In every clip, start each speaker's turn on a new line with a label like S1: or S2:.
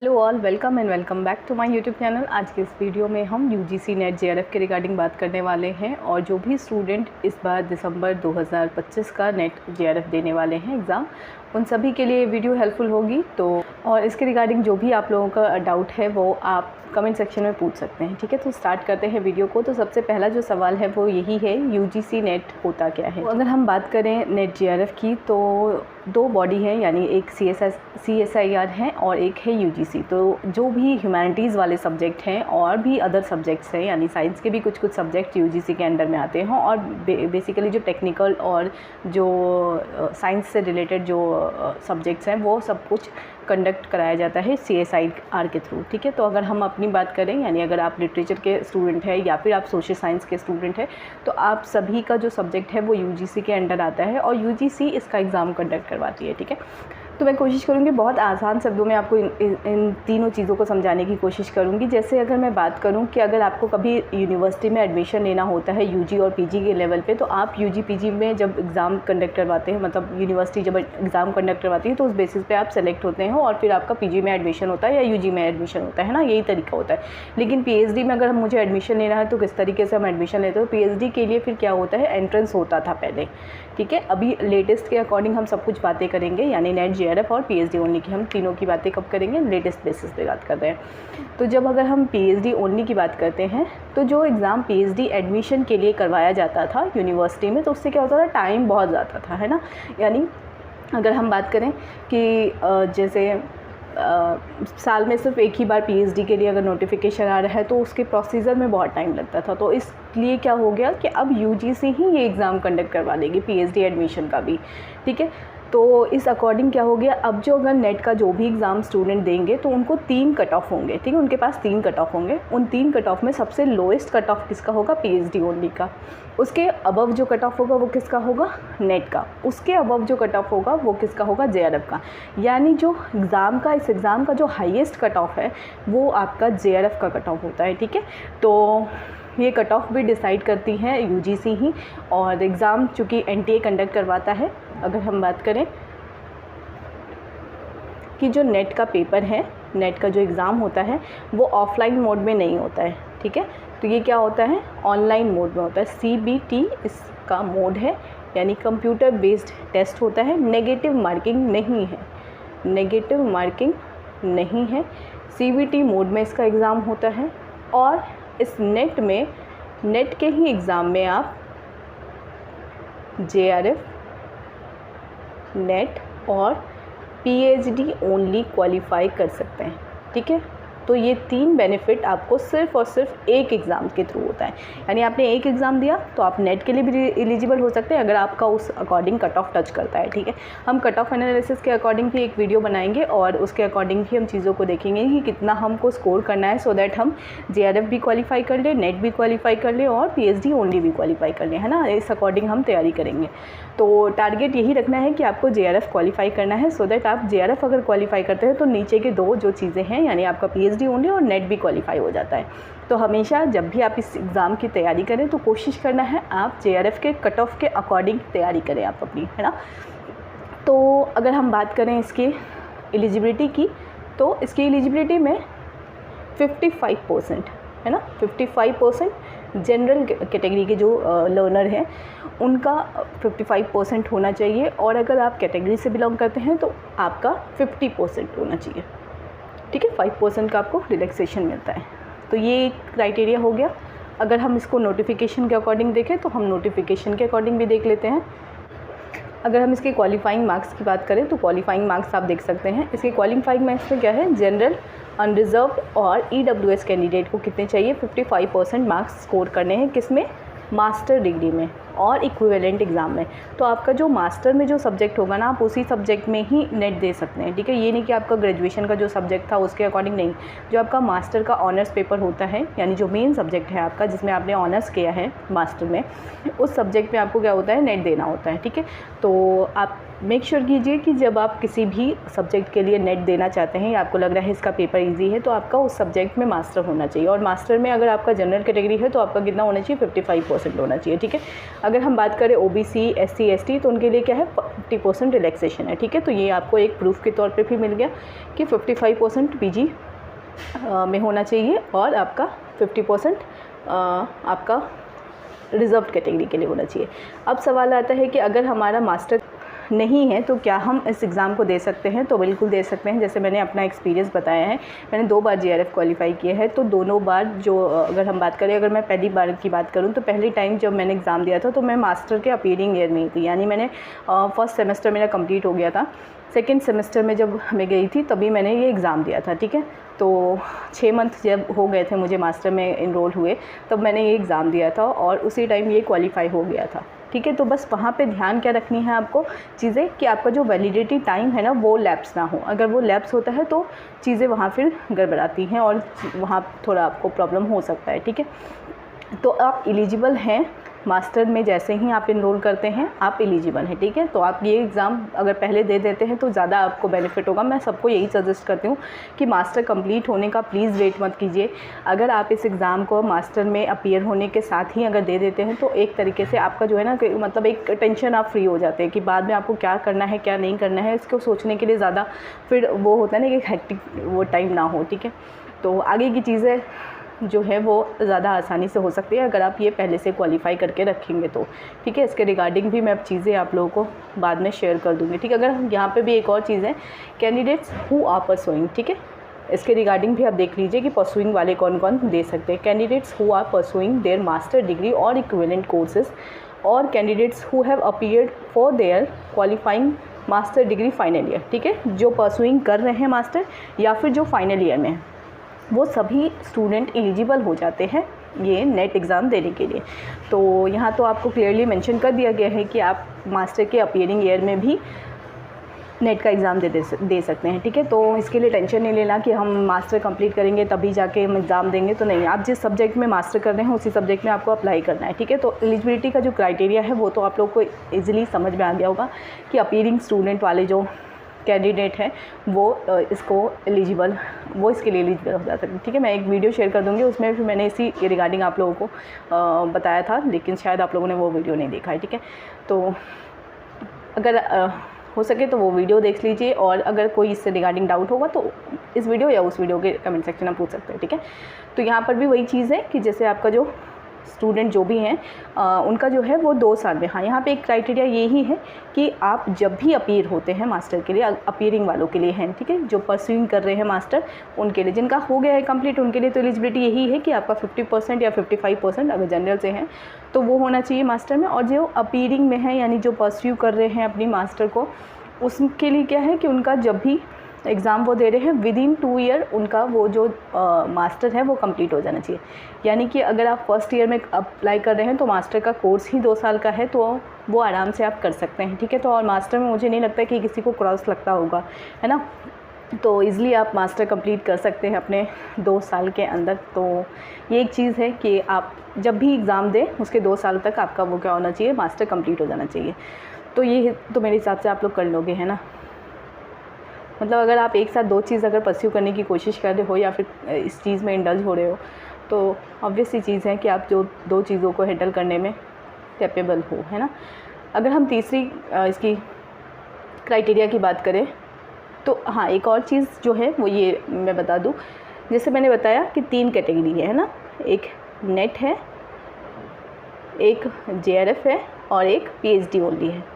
S1: Hello all, welcome and welcome back to my YouTube channel. आज के इस video में हम यूजीसी नेट जेआरएफ के रिगार्डिंग बात करने वाले हैं और जो भी स्टूडेंट इस बार दिसंबर 2025 का नेट जेआरएफ देने वाले हैं एग्ज़ाम, उन सभी के लिए वीडियो हेल्पफुल होगी। तो और इसके रिगार्डिंग जो भी आप लोगों का डाउट है वो आप कमेंट सेक्शन में पूछ सकते हैं, ठीक है। तो स्टार्ट करते हैं वीडियो को। तो सबसे पहला जो सवाल है वो यही है, यूजीसी नेट होता क्या है। तो अगर हम बात करें नेट जेआरएफ की तो दो बॉडी है, यानी एक CSIR है और एक है यूजीसी। तो जो भी ह्यूमैनिटीज़ वाले सब्जेक्ट हैं और भी अदर सब्जेक्ट्स हैं, यानी साइंस के भी कुछ सब्जेक्ट यूजीसी के अंडर में आते हैं और बेसिकली जो टेक्निकल और जो साइंस से रिलेटेड जो सब्जेक्ट्स हैं वो सब कुछ कंडक्ट कराया जाता है CSIR के थ्रू, ठीक है। तो अगर हम अपनी बात करें, यानी अगर आप लिटरेचर के स्टूडेंट हैं या फिर आप सोशल साइंस के स्टूडेंट हैं, तो आप सभी का जो सब्जेक्ट है वो यूजीसी के अंडर आता है और यूजीसी इसका एग्ज़ाम कंडक्ट करवाती है, ठीक है। तो मैं कोशिश करूँगी बहुत आसान शब्दों में आपको इन तीनों चीज़ों को समझाने की कोशिश करूँगी। जैसे अगर मैं बात करूँ कि अगर आपको कभी यूनिवर्सिटी में एडमिशन लेना होता है यूजी और पीजी के लेवल पे, तो आप यूजी पीजी में जब एग्ज़ाम कंडक्ट करवाते हैं, मतलब यूनिवर्सिटी जब एग्ज़ाम कंडक्ट करवाती है तो उस बेसिस पे आप सेलेक्ट होते हैं और फिर आपका पीजी में एडमिशन होता है या यूजी में एडमिशन होता है ना, यही तरीका होता है। लेकिन पीएचडी में अगर मुझे एडमिशन लेना है तो किस तरीके से हम एडमिशन लेते हैं। पीएचडी के लिए फिर क्या होता है, एंट्रेंस होता था पहले, ठीक है। अभी लेटेस्ट के अकॉर्डिंग हम सब कुछ बातें करेंगे, यानी नेट जेआरएफ और पीएचडी ओनली की हम तीनों की बातें कब करेंगे, लेटेस्ट बेसिस पे बात कर रहे हैं। तो जब अगर हम पीएचडी ओनली की बात करते हैं तो जो एग्ज़ाम पीएचडी एडमिशन के लिए करवाया जाता था यूनिवर्सिटी में, तो उससे क्या होता था, टाइम बहुत ज़्यादा था, है ना। यानी अगर हम बात करें कि जैसे साल में सिर्फ एक ही बार पीएचडी के लिए अगर नोटिफिकेशन आ रहा है तो उसके प्रोसीजर में बहुत टाइम लगता था। तो इसलिए क्या हो गया कि अब यूजीसी ही ये एग्ज़ाम कंडक्ट करवा लेगी पीएचडी एडमिशन का भी, ठीक है। तो इस अकॉर्डिंग क्या हो गया, अब जो अगर नेट का जो भी एग्ज़ाम स्टूडेंट देंगे तो उनको 3 कट ऑफ होंगे, ठीक है। उनके पास 3 कट ऑफ होंगे। उन 3 कट ऑफ में सबसे लोएस्ट कट ऑफ किसका होगा, पीएचडी ओनली का। उसके अबव जो कट ऑफ होगा वो किसका होगा, नेट का। उसके अबव जो कट ऑफ होगा वो किसका होगा, जेआरएफ का। यानी जो एग्ज़ाम का, इस एग्ज़ाम का जो हाईएस्ट कट ऑफ है वो आपका जेआरएफ का कट ऑफ होता है, ठीक है। तो ये कट ऑफ भी डिसाइड करती है यूजीसी ही, और एग्ज़ाम चूँकि एनटीए कंडक्ट करवाता है। अगर हम बात करें कि जो नेट का पेपर है, नेट का जो एग्ज़ाम होता है वो ऑफलाइन मोड में नहीं होता है, ठीक है। तो ये क्या होता है, ऑनलाइन मोड में होता है। CBT इसका मोड है, यानी कंप्यूटर बेस्ड टेस्ट होता है। नेगेटिव मार्किंग नहीं है, नेगेटिव मार्किंग नहीं है। CBT मोड में इसका एग्ज़ाम होता है और इस नेट में, नेट के ही एग्ज़ाम में आप जेआरएफ, नेट और पीएचडी ओनली क्वालिफाई कर सकते हैं, ठीक है। तो ये 3 बेनिफिट आपको सिर्फ़ और सिर्फ एक एग्ज़ाम के थ्रू होता है। यानी आपने एक एग्ज़ाम दिया तो आप नेट के लिए भी एलिजिबल हो सकते हैं अगर आपका उस अकॉर्डिंग कट ऑफ टच करता है, ठीक है। हम कट ऑफ एनालिसिस के अकॉर्डिंग भी एक वीडियो बनाएंगे और उसके अकॉर्डिंग भी हम चीज़ों को देखेंगे कि कितना हमको स्कोर करना है, सो दैट हम जेआरएफ भी क्वालिफाई कर लें, नेट भी क्वालिफाई कर लें और पीएचडी ओनली भी क्वालिफाई कर लें, है ना। इस अकॉर्डिंग हम तैयारी करेंगे। तो टारगेट यही रखना है कि आपको जेआरएफ क्वालिफाई करना है, सो दैट आप जेआरएफ अगर क्वालिफाई करते हैं तो नीचे के 2 जो चीज़ें हैं, यानी आपका पीएचडी ओनली और नेट भी क्वालिफाई हो जाता है। तो हमेशा जब भी आप इस एग्ज़ाम की तैयारी करें तो कोशिश करना है आप जेआरएफ के कट ऑफ के अकॉर्डिंग तैयारी करें आप अपनी, है ना। तो अगर हम बात करें इसकी एलिजिबिलिटी की, तो इसकी एलिजिबिलिटी में 55% है ना, 55% जनरल कैटेगरी के जो लर्नर हैं उनका 55% होना चाहिए, और अगर आप कैटेगरी से बिलोंग करते हैं तो आपका 50% होना चाहिए, ठीक है। 5% का आपको रिलैक्सेशन मिलता है। तो ये क्राइटेरिया हो गया। अगर हम इसको नोटिफिकेशन के अकॉर्डिंग देखें तो हम नोटिफिकेशन के अकॉर्डिंग भी देख लेते हैं। अगर हम इसके क्वालिफाइंग मार्क्स की बात करें तो क्वालिफाइंग मार्क्स आप देख सकते हैं। इसके क्वालिफाइंग मार्क्स में क्या है, जनरल, अनरिजर्व्ड और ईडब्ल्यूएस कैंडिडेट को कितने चाहिए, 55% मार्क्स स्कोर करने हैं। किसमें, मास्टर डिग्री में और इक्विवेलेंट एग्ज़ाम में। तो आपका जो मास्टर में जो सब्जेक्ट होगा ना, आप उसी सब्जेक्ट में ही नेट दे सकते हैं, ठीक है। ये नहीं कि आपका ग्रेजुएशन का जो सब्जेक्ट था उसके अकॉर्डिंग नहीं। जो आपका मास्टर का ऑनर्स पेपर होता है, यानी जो मेन सब्जेक्ट है आपका जिसमें आपने ऑनर्स किया है मास्टर में, उस सब्जेक्ट में आपको क्या होता है, नेट देना होता है, ठीक है। तो आप मेक श्योर कीजिए कि जब आप किसी भी सब्जेक्ट के लिए नेट देना चाहते हैं या आपको लग रहा है इसका पेपर इजी है, तो आपका उस सब्जेक्ट में मास्टर होना चाहिए। और मास्टर में अगर आपका जनरल कैटेगरी है तो आपका कितना होना चाहिए, 55% होना चाहिए, ठीक है। अगर हम बात करें OBC SC ST तो उनके लिए क्या है, 50% रिलैक्सेशन है, ठीक है। तो ये आपको एक प्रूफ के तौर पर भी मिल गया कि 55% PG में होना चाहिए और आपका 50% आपका रिजर्व कैटेगरी के लिए होना चाहिए। अब सवाल आता है कि अगर हमारा मास्टर नहीं है तो क्या हम इस एग्ज़ाम को दे सकते हैं? तो बिल्कुल दे सकते हैं। जैसे मैंने अपना एक्सपीरियंस बताया है, मैंने 2 बार JRF क्वालिफाई किया है, तो दोनों बार जो अगर हम बात करें, अगर मैं पहली बार की बात करूं तो पहली टाइम जब मैंने एग्ज़ाम दिया था तो मैं मास्टर के अपीयरिंग ईयर में ही थी, यानी मैंने फर्स्ट सेमेस्टर मेरा कंप्लीट हो गया था। सेकेंड सेमेस्टर में जब मैं गई थी तभी मैंने ये एग्ज़ाम दिया था, ठीक है। तो 6 मंथ जब हो गए थे मुझे मास्टर में इनरोल हुए, तब मैंने ये एग्ज़ाम दिया था और उसी टाइम ये क्वालिफ़ाई हो गया था, ठीक है। तो बस वहाँ पे ध्यान क्या रखनी है आपको चीज़ें, कि आपका जो वैलिडिटी टाइम है ना वो लैप्स ना हो। अगर वो लैप्स होता है तो चीज़ें वहाँ फिर गड़बड़ाती हैं और वहाँ थोड़ा आपको प्रॉब्लम हो सकता है, ठीक है। तो आप एलिजिबल हैं मास्टर में, जैसे ही आप इनरोल करते हैं आप एलिजिबल हैं, ठीक है। तो आप ये एग्ज़ाम अगर पहले दे देते हैं तो ज़्यादा आपको बेनिफिट होगा। मैं सबको यही सजेस्ट करती हूँ कि मास्टर कंप्लीट होने का प्लीज़ वेट मत कीजिए। अगर आप इस एग्ज़ाम को मास्टर में अपीयर होने के साथ ही अगर दे देते हैं तो एक तरीके से आपका जो है ना, मतलब एक टेंशन आप फ्री हो जाते हैं कि बाद में आपको क्या करना है क्या नहीं करना है, इसको सोचने के लिए ज़्यादा फिर वो होता है ना कि हेक्टिक वो टाइम ना हो, ठीक है। तो आगे की चीज़ें जो है वो ज़्यादा आसानी से हो सकती है अगर आप ये पहले से क्वालिफ़ाई करके रखेंगे तो, ठीक है। इसके रिगार्डिंग भी मैं अब चीज़ें आप लोगों को बाद में शेयर कर दूँगी, ठीक है। अगर हम यहाँ पे भी एक और चीज़ है, कैंडिडेट्स हु आर परसुइंग, ठीक है। इसके रिगार्डिंग भी आप देख लीजिए कि परसुइंग वाले कौन कौन दे सकते हैं। Candidates who are pursuing their master degree और इक्विवेलेंट कोर्सेज, और candidates who have appeared for their qualifying master degree final year, ठीक है। जो परसुइंग कर रहे हैं मास्टर या फिर जो फाइनल ईयर में है, वो सभी स्टूडेंट एलिजिबल हो जाते हैं ये नेट एग्ज़ाम देने के लिए। तो यहाँ तो आपको क्लियरली मेंशन कर दिया गया है कि आप मास्टर के अपीयरिंग ईयर में भी नेट का एग्ज़ाम दे सकते हैं, ठीक है। तो इसके लिए टेंशन नहीं लेना कि हम मास्टर कंप्लीट करेंगे तभी जाके हम एग्ज़ाम देंगे, तो नहीं। आप जिस सब्जेक्ट में मास्टर कर रहे हैं उसी सब्जेक्ट में आपको अप्लाई करना है, ठीक है। तो एलिजिबिलिटी का जो क्राइटेरिया है वो तो आप लोग को ईजिली समझ में आ गया होगा कि अपीयरिंग स्टूडेंट वाले जो कैंडिडेट है वो इसके लिए एलिजिबल हो जाता है, ठीक है। मैं एक वीडियो शेयर कर दूंगी, उसमें फिर मैंने इसी रिगार्डिंग आप लोगों को बताया था, लेकिन शायद आप लोगों ने वो वीडियो नहीं देखा है, ठीक है। तो अगर हो सके तो वो वीडियो देख लीजिए, और अगर कोई इससे रिगार्डिंग डाउट होगा तो इस वीडियो या उस वीडियो के कमेंट सेक्शन में पूछ सकते हैं, ठीक है। तो यहाँ पर भी वही चीज़ है कि जैसे आपका जो स्टूडेंट जो भी हैं उनका जो है वो 2 साल में, हाँ यहाँ पे एक क्राइटेरिया यही है कि आप जब भी अपीयर होते हैं मास्टर के लिए, अपीयरिंग वालों के लिए हैं, ठीक है। जो परस्यूइंग कर रहे हैं मास्टर उनके लिए, जिनका हो गया है कंप्लीट, उनके लिए तो एलिजिबिलिटी यही है कि आपका 50% या 55% अगर जनरल से हैं तो वो होना चाहिए मास्टर में। और जो अपीयरिंग में है यानी जो परस्यू कर रहे हैं अपनी मास्टर को, उसके लिए क्या है कि उनका जब भी एग्ज़ाम वो दे रहे हैं विदिन 2 ईयर उनका वो जो मास्टर है वो कंप्लीट हो जाना चाहिए। यानी कि अगर आप फर्स्ट ईयर में अप्लाई कर रहे हैं तो मास्टर का कोर्स ही 2 साल का है, तो वो आराम से आप कर सकते हैं, ठीक है। तो और मास्टर में मुझे नहीं लगता कि किसी को क्रॉस लगता होगा, है ना। तो ईज़िली आप मास्टर कंप्लीट कर सकते हैं अपने 2 साल के अंदर। तो ये एक चीज़ है कि आप जब भी एग्ज़ाम दें उसके 2 साल तक आपका वो क्या होना चाहिए, मास्टर कंप्लीट हो जाना चाहिए। तो ये तो मेरे हिसाब से आप लोग कर लोगे, है ना। मतलब अगर आप एक साथ 2 चीज़ अगर परस्यू करने की कोशिश कर रहे हो या फिर इस चीज़ में इंडल्ज हो रहे हो, तो ऑब्वियस सी चीज़ है कि आप जो 2 चीज़ों को हैंडल करने में कैपेबल हो, है ना। अगर हम तीसरी इसकी क्राइटेरिया की बात करें तो हाँ, एक और चीज़ जो है वो ये मैं बता दूँ, जैसे मैंने बताया कि 3 कैटेगरी है ना, एक नेट है, एक JRF है और एक PhD ओनली है।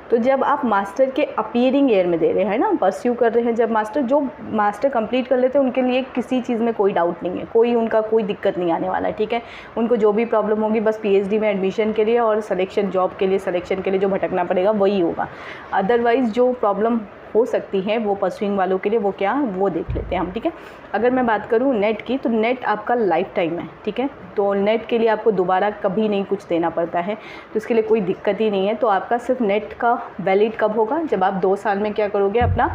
S1: तो जब आप मास्टर के अपीयरिंग ईयर में दे रहे हैं ना, परस्यू कर रहे हैं, जब जो मास्टर कंप्लीट कर लेते हैं उनके लिए किसी चीज़ में कोई डाउट नहीं है, उनका कोई दिक्कत नहीं आने वाला है, ठीक है। उनको जो भी प्रॉब्लम होगी बस PhD में एडमिशन के लिए और जॉब के लिए सिलेक्शन के लिए जो भटकना पड़ेगा वही होगा। अदरवाइज़ जो प्रॉब्लम हो सकती है वो परस्यूइंग वालों के लिए वो क्या वो देख लेते हैं हम, ठीक है। अगर मैं बात करूँ नेट की, तो नेट आपका लाइफ टाइम है, ठीक है। तो नेट के लिए आपको दोबारा कभी नहीं कुछ देना पड़ता है, तो इसके लिए कोई दिक्कत ही नहीं है। तो आपका सिर्फ नेट का वैलिड कब होगा, जब आप 2 साल में क्या करोगे, अपना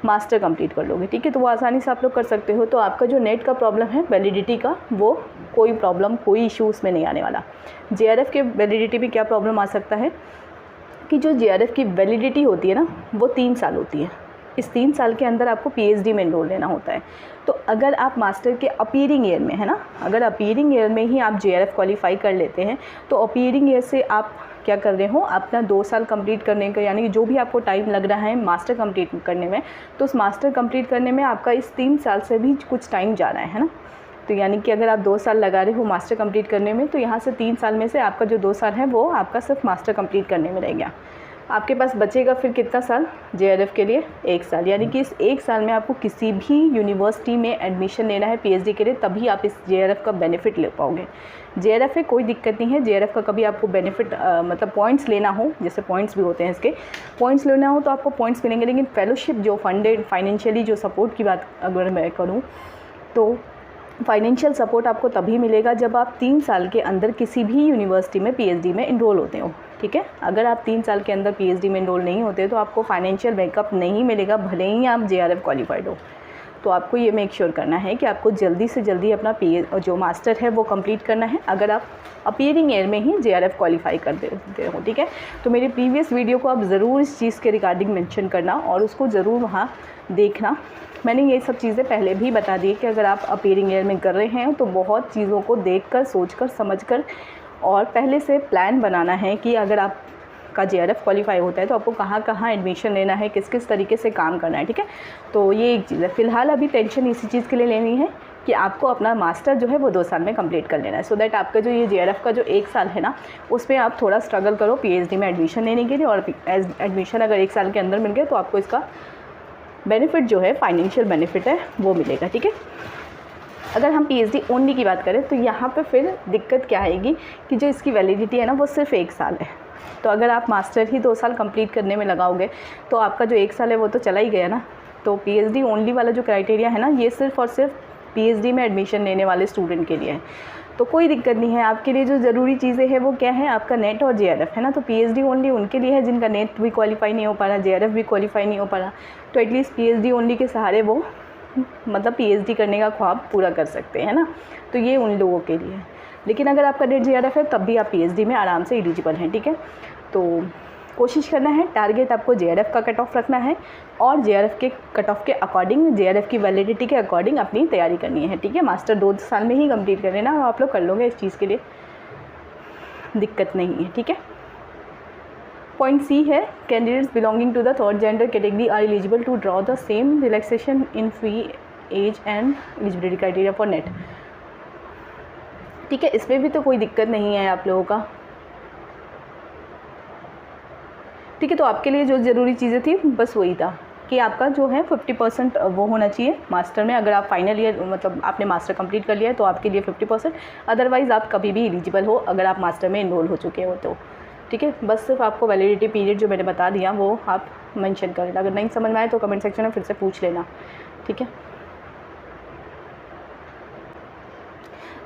S1: मास्टर कंप्लीट कर लोगे, ठीक है। तो वो आसानी से आप लोग कर सकते हो। तो आपका जो नेट का प्रॉब्लम है वैलिडिटी का, वो कोई प्रॉब्लम, कोई इशू उसमें नहीं आने वाला। जेआरएफ के वैलिडिटी में क्या प्रॉब्लम आ सकता है कि जो जेआरएफ की वैलिडिटी होती है ना, वो 3 साल होती है। इस 3 साल के अंदर आपको पीएचडी में एनरोल लेना होता है। तो अगर आप मास्टर के अपीयरिंग ईयर में, है ना, अगर अपीयरिंग ईयर में ही आप जेआरएफ क्वालिफाई कर लेते हैं, तो अपीयरिंग ईयर से आप क्या कर रहे हो, अपना 2 साल कंप्लीट करने का, यानी कि जो भी आपको टाइम लग रहा है मास्टर कंप्लीट करने में, तो उस मास्टर कंप्लीट करने में आपका इस 3 साल से भी कुछ टाइम जा रहा है ना। तो यानी कि अगर आप 2 साल लगा रहे हो मास्टर कंप्लीट करने में, तो यहाँ से 3 साल में से आपका जो 2 साल है वो आपका सिर्फ मास्टर कंप्लीट करने में रह गया। आपके पास बचेगा फिर कितना साल जेआरएफ के लिए, 1 साल। यानी कि इस 1 साल में आपको किसी भी यूनिवर्सिटी में एडमिशन लेना है पीएचडी के लिए, तभी आप इस जेआरएफ का बेनिफिट ले पाओगे। जेआरएफ में कोई दिक्कत नहीं है, जेआरएफ का कभी आपको बेनिफिट मतलब पॉइंट्स लेना हो, जैसे पॉइंट्स भी होते हैं इसके, पॉइंट्स लेना हो तो आपको पॉइंट्स मिलेंगे। लेकिन फेलोशिप जो फंडेड फाइनेंशियली जो सपोर्ट की बात अगर मैं करूँ, तो फाइनेंशियल सपोर्ट आपको तभी मिलेगा जब आप 3 साल के अंदर किसी भी यूनिवर्सिटी में पीएचडी में एनरोल होते हो, ठीक है। अगर आप 3 साल के अंदर पीएचडी में एनरोल नहीं होते तो आपको फाइनेंशियल बैकअप नहीं मिलेगा, भले ही आप जेआरएफ क्वालिफाइड हो। तो आपको ये मेक श्योर करना है कि आपको जल्दी से जल्दी अपना जो मास्टर है वो कंप्लीट करना है, अगर आप अपीयरिंग ईयर में ही जेआरएफ क्वालिफाई कर देते हो, ठीक है। तो मेरी प्रीवियस वीडियो को आप ज़रूर इस चीज़ के रिगार्डिंग मेंशन करना और उसको ज़रूर वहाँ देखना। मैंने ये सब चीज़ें पहले भी बता दी कि अगर आप अपीयरिंग ईयर में कर रहे हैं तो बहुत चीज़ों को देखकर, सोचकर, समझकर और पहले से प्लान बनाना है कि अगर आपका जेआरएफ क्वालिफाई होता है तो आपको कहाँ कहाँ एडमिशन लेना है, किस किस तरीके से काम करना है, ठीक है। तो ये एक चीज़ है। फ़िलहाल अभी टेंशन इसी चीज़ के लिए लेनी है कि आपको अपना मास्टर जो है वो 2 साल में कंप्लीट कर लेना है, सो दैट आपका जो ये जेआरएफ का जो 1 साल है ना, उसमें आप थोड़ा स्ट्रगल करो पीएचडी में एडमिशन लेने के लिए। और एडमिशन अगर 1 साल के अंदर मिल गया तो आपको इसका बेनिफिट जो है, फाइनेंशियल बेनिफिट है, वो मिलेगा, ठीक है। अगर हम पीएचडी ओनली की बात करें तो यहाँ पे फिर दिक्कत क्या आएगी कि जो इसकी वैलिडिटी है ना वो सिर्फ 1 साल है। तो अगर आप मास्टर ही 2 साल कंप्लीट करने में लगाओगे तो आपका जो 1 साल है वो तो चला ही गया ना। तो पीएचडी ओनली वाला जो क्राइटेरिया है ना, ये सिर्फ और सिर्फ पीएचडी में एडमिशन लेने वाले स्टूडेंट के लिए है। तो कोई दिक्कत नहीं है। आपके लिए जो ज़रूरी चीज़ें हैं वो क्या है, आपका नेट और जेआरएफ, है ना। तो पीएचडी ओनली उनके लिए है जिनका नेट भी क्वालिफाई नहीं हो पा रहा, जेआरएफ भी क्वालिफाई नहीं हो पा रहा, तो एटलीस्ट पीएचडी ओनली के सहारे वो मतलब पीएचडी करने का ख्वाब पूरा कर सकते हैं ना। तो ये उन लोगों के लिए है। लेकिन अगर आपका नेट जेआरएफ है तब भी आप पीएचडी में आराम से एलिजिबल हैं, ठीक है। तो कोशिश करना है, टारगेट आपको जेआरएफ का कट ऑफ रखना है और जेआरएफ के कट ऑफ के अकॉर्डिंग, जेआरएफ की वैलिडिटी के अकॉर्डिंग अपनी तैयारी करनी है, ठीक है। मास्टर 2 साल में ही कंप्लीट कर लेना, आप लोग कर लोगे, इस चीज़ के लिए दिक्कत नहीं है, ठीक है। पॉइंट सी है, candidates belonging to the third gender category are eligible to draw the same relaxation in fee age and eligibility criteria for NET, ठीक है। इसमें भी तो कोई दिक्कत नहीं है आप लोगों का, ठीक है। तो आपके लिए जो ज़रूरी चीज़ें थी बस वही था कि आपका जो है 50% वो होना चाहिए मास्टर में। अगर आप फाइनल ईयर मतलब आपने मास्टर कंप्लीट कर लिया है तो आपके लिए 50%, अदरवाइज़ आप कभी भी एलिजिबल हो अगर आप मास्टर में इनरोल हो चुके हो तो, ठीक है। बस सिर्फ आपको वैलिडिटी पीरियड जो मैंने बता दिया वो आप मेंशन कर लेना। अगर नहीं समझ में आए तो कमेंट सेक्शन में फिर से पूछ लेना, ठीक है।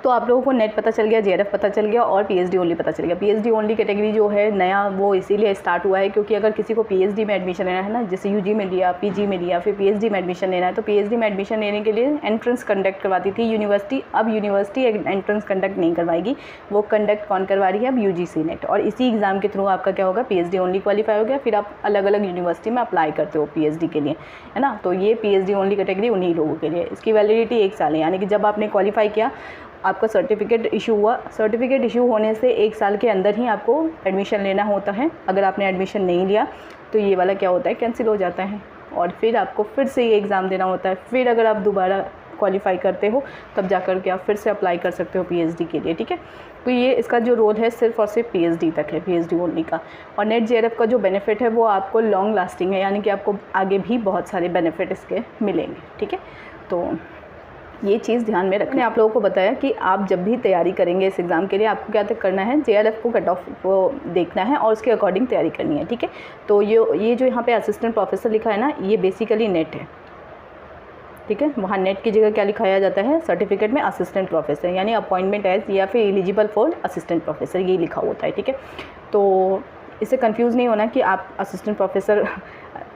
S1: तो आप लोगों को नेट पता चल गया, जेआरएफ पता चल गया और पीएचडी ओनली पता चल गया। पीएचडी ओनली कैटेगरी जो है नया, वो इसीलिए स्टार्ट हुआ है क्योंकि अगर किसी को पीएचडी में एडमिशन लेना है ना, जैसे यूजी में लिया, पीजी में लिया, फिर पीएचडी में एडमिशन लेना है, तो पीएचडी में एडमिशन लेने के लिए एंट्रेंस कंडक्ट करवाती थी यूनिवर्सिटी। अब यूनिवर्सिटी एंट्रेंस कंडक्ट नहीं करवाएगी, वो कंडक्ट कौन करवा रही है, अब यूजीसी नेट। और इसी एग्ज़ाम के थ्रू आपका क्या होगा, पीएचडी ओनली क्वालिफाई हो गया, फिर आप अलग अलग यूनिवर्सिटी में अप्लाई करते हो पीएचडी के लिए, है ना। तो ये पीएचडी ओनली कैटेगरी उन्हीं लोगों के लिए, इसकी वैलिडिटी 1 साल है। यानी कि जब आपने क्वालिफाई किया, आपका सर्टिफिकेट इशू हुआ, सर्टिफिकेट इशू होने से 1 साल के अंदर ही आपको एडमिशन लेना होता है। अगर आपने एडमिशन नहीं लिया तो ये वाला क्या होता है, कैंसिल हो जाता है और फिर आपको फिर से ये एग्ज़ाम देना होता है। फिर अगर आप दोबारा क्वालिफाई करते हो तब जाकर के आप फिर से अप्लाई कर सकते हो पीएचडी के लिए, ठीक है। तो ये इसका जो रोल है सिर्फ और सिर्फ पीएचडी तक है, पीएचडी ओनली का। और नेट जेआरएफ का जो बेनिफिट है वो आपको लॉन्ग लास्टिंग है, यानी कि आपको आगे भी बहुत सारे बेनिफिट इसके मिलेंगे, ठीक है। तो ये चीज़ ध्यान में रखने आप लोगों को बताया कि आप जब भी तैयारी करेंगे इस एग्ज़ाम के लिए आपको क्या करना है, जेआरएफ को कट ऑफ को देखना है और उसके अकॉर्डिंग तैयारी करनी है, ठीक है। तो ये जो यहाँ पे असिस्टेंट प्रोफेसर लिखा है ना, ये बेसिकली नेट है, ठीक है। वहाँ नेट की जगह क्या लिखाया जाता है सर्टिफिकेट में, असिस्टेंट प्रोफेसर, यानी अपॉइंटमेंट एज या फिर एलिजिबल फॉर असिस्टेंट प्रोफेसर, ये लिखा होता है, ठीक है। तो इससे कंफ्यूज नहीं होना कि आप असिस्टेंट प्रोफेसर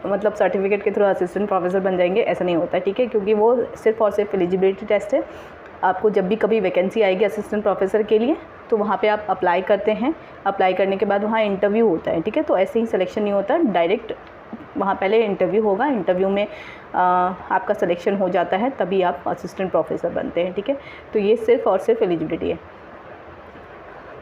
S1: मतलब सर्टिफिकेट के थ्रू असिस्टेंट प्रोफेसर बन जाएंगे, ऐसा नहीं होता है, ठीक है, क्योंकि वो सिर्फ और सिर्फ एलिजिबिलिटी टेस्ट है। आपको जब भी कभी वैकेंसी आएगी असिस्टेंट प्रोफेसर के लिए तो वहाँ पे आप अप्लाई करते हैं, अप्लाई करने के बाद वहाँ इंटरव्यू होता है, ठीक है। तो ऐसे ही सिलेक्शन नहीं होता, डायरेक्ट वहाँ पहले इंटरव्यू होगा, इंटरव्यू में आपका सिलेक्शन हो जाता है, तभी आप असिस्टेंट प्रोफेसर बनते हैं, ठीक है। तो ये सिर्फ और सिर्फ एलिजिबिलिटी है।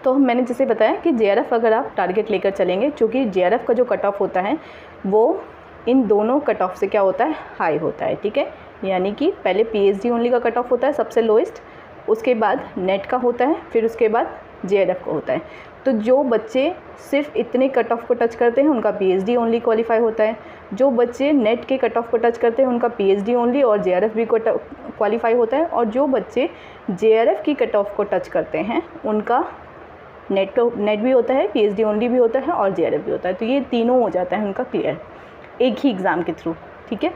S1: तो मैंने जैसे बताया कि JRF अगर आप टारगेट लेकर चलेंगे, चूँकि JRF का जो कट ऑफ होता है वो इन दोनों कट ऑफ से क्या होता है, हाई होता है, ठीक है। यानी कि पहले PhD ओनली का कट ऑफ होता है सबसे लोएस्ट, उसके बाद नेट का होता है, फिर उसके बाद JRF का होता है। तो जो बच्चे सिर्फ इतने कट ऑफ को टच करते हैं उनका PhD ओनली क्वालिफाई होता है। जो बच्चे नेट के कट ऑफ को टच करते हैं उनका PhD ओनली और JRF भी क्वालिफाई होता है। और जो बच्चे JRF की कट ऑफ को टच करते हैं उनका नेट भी होता है, PhD ओनली भी होता है और JRF भी होता है। तो ये तीनों हो जाता है उनका क्लियर एक ही एग्ज़ाम के थ्रू, ठीक है।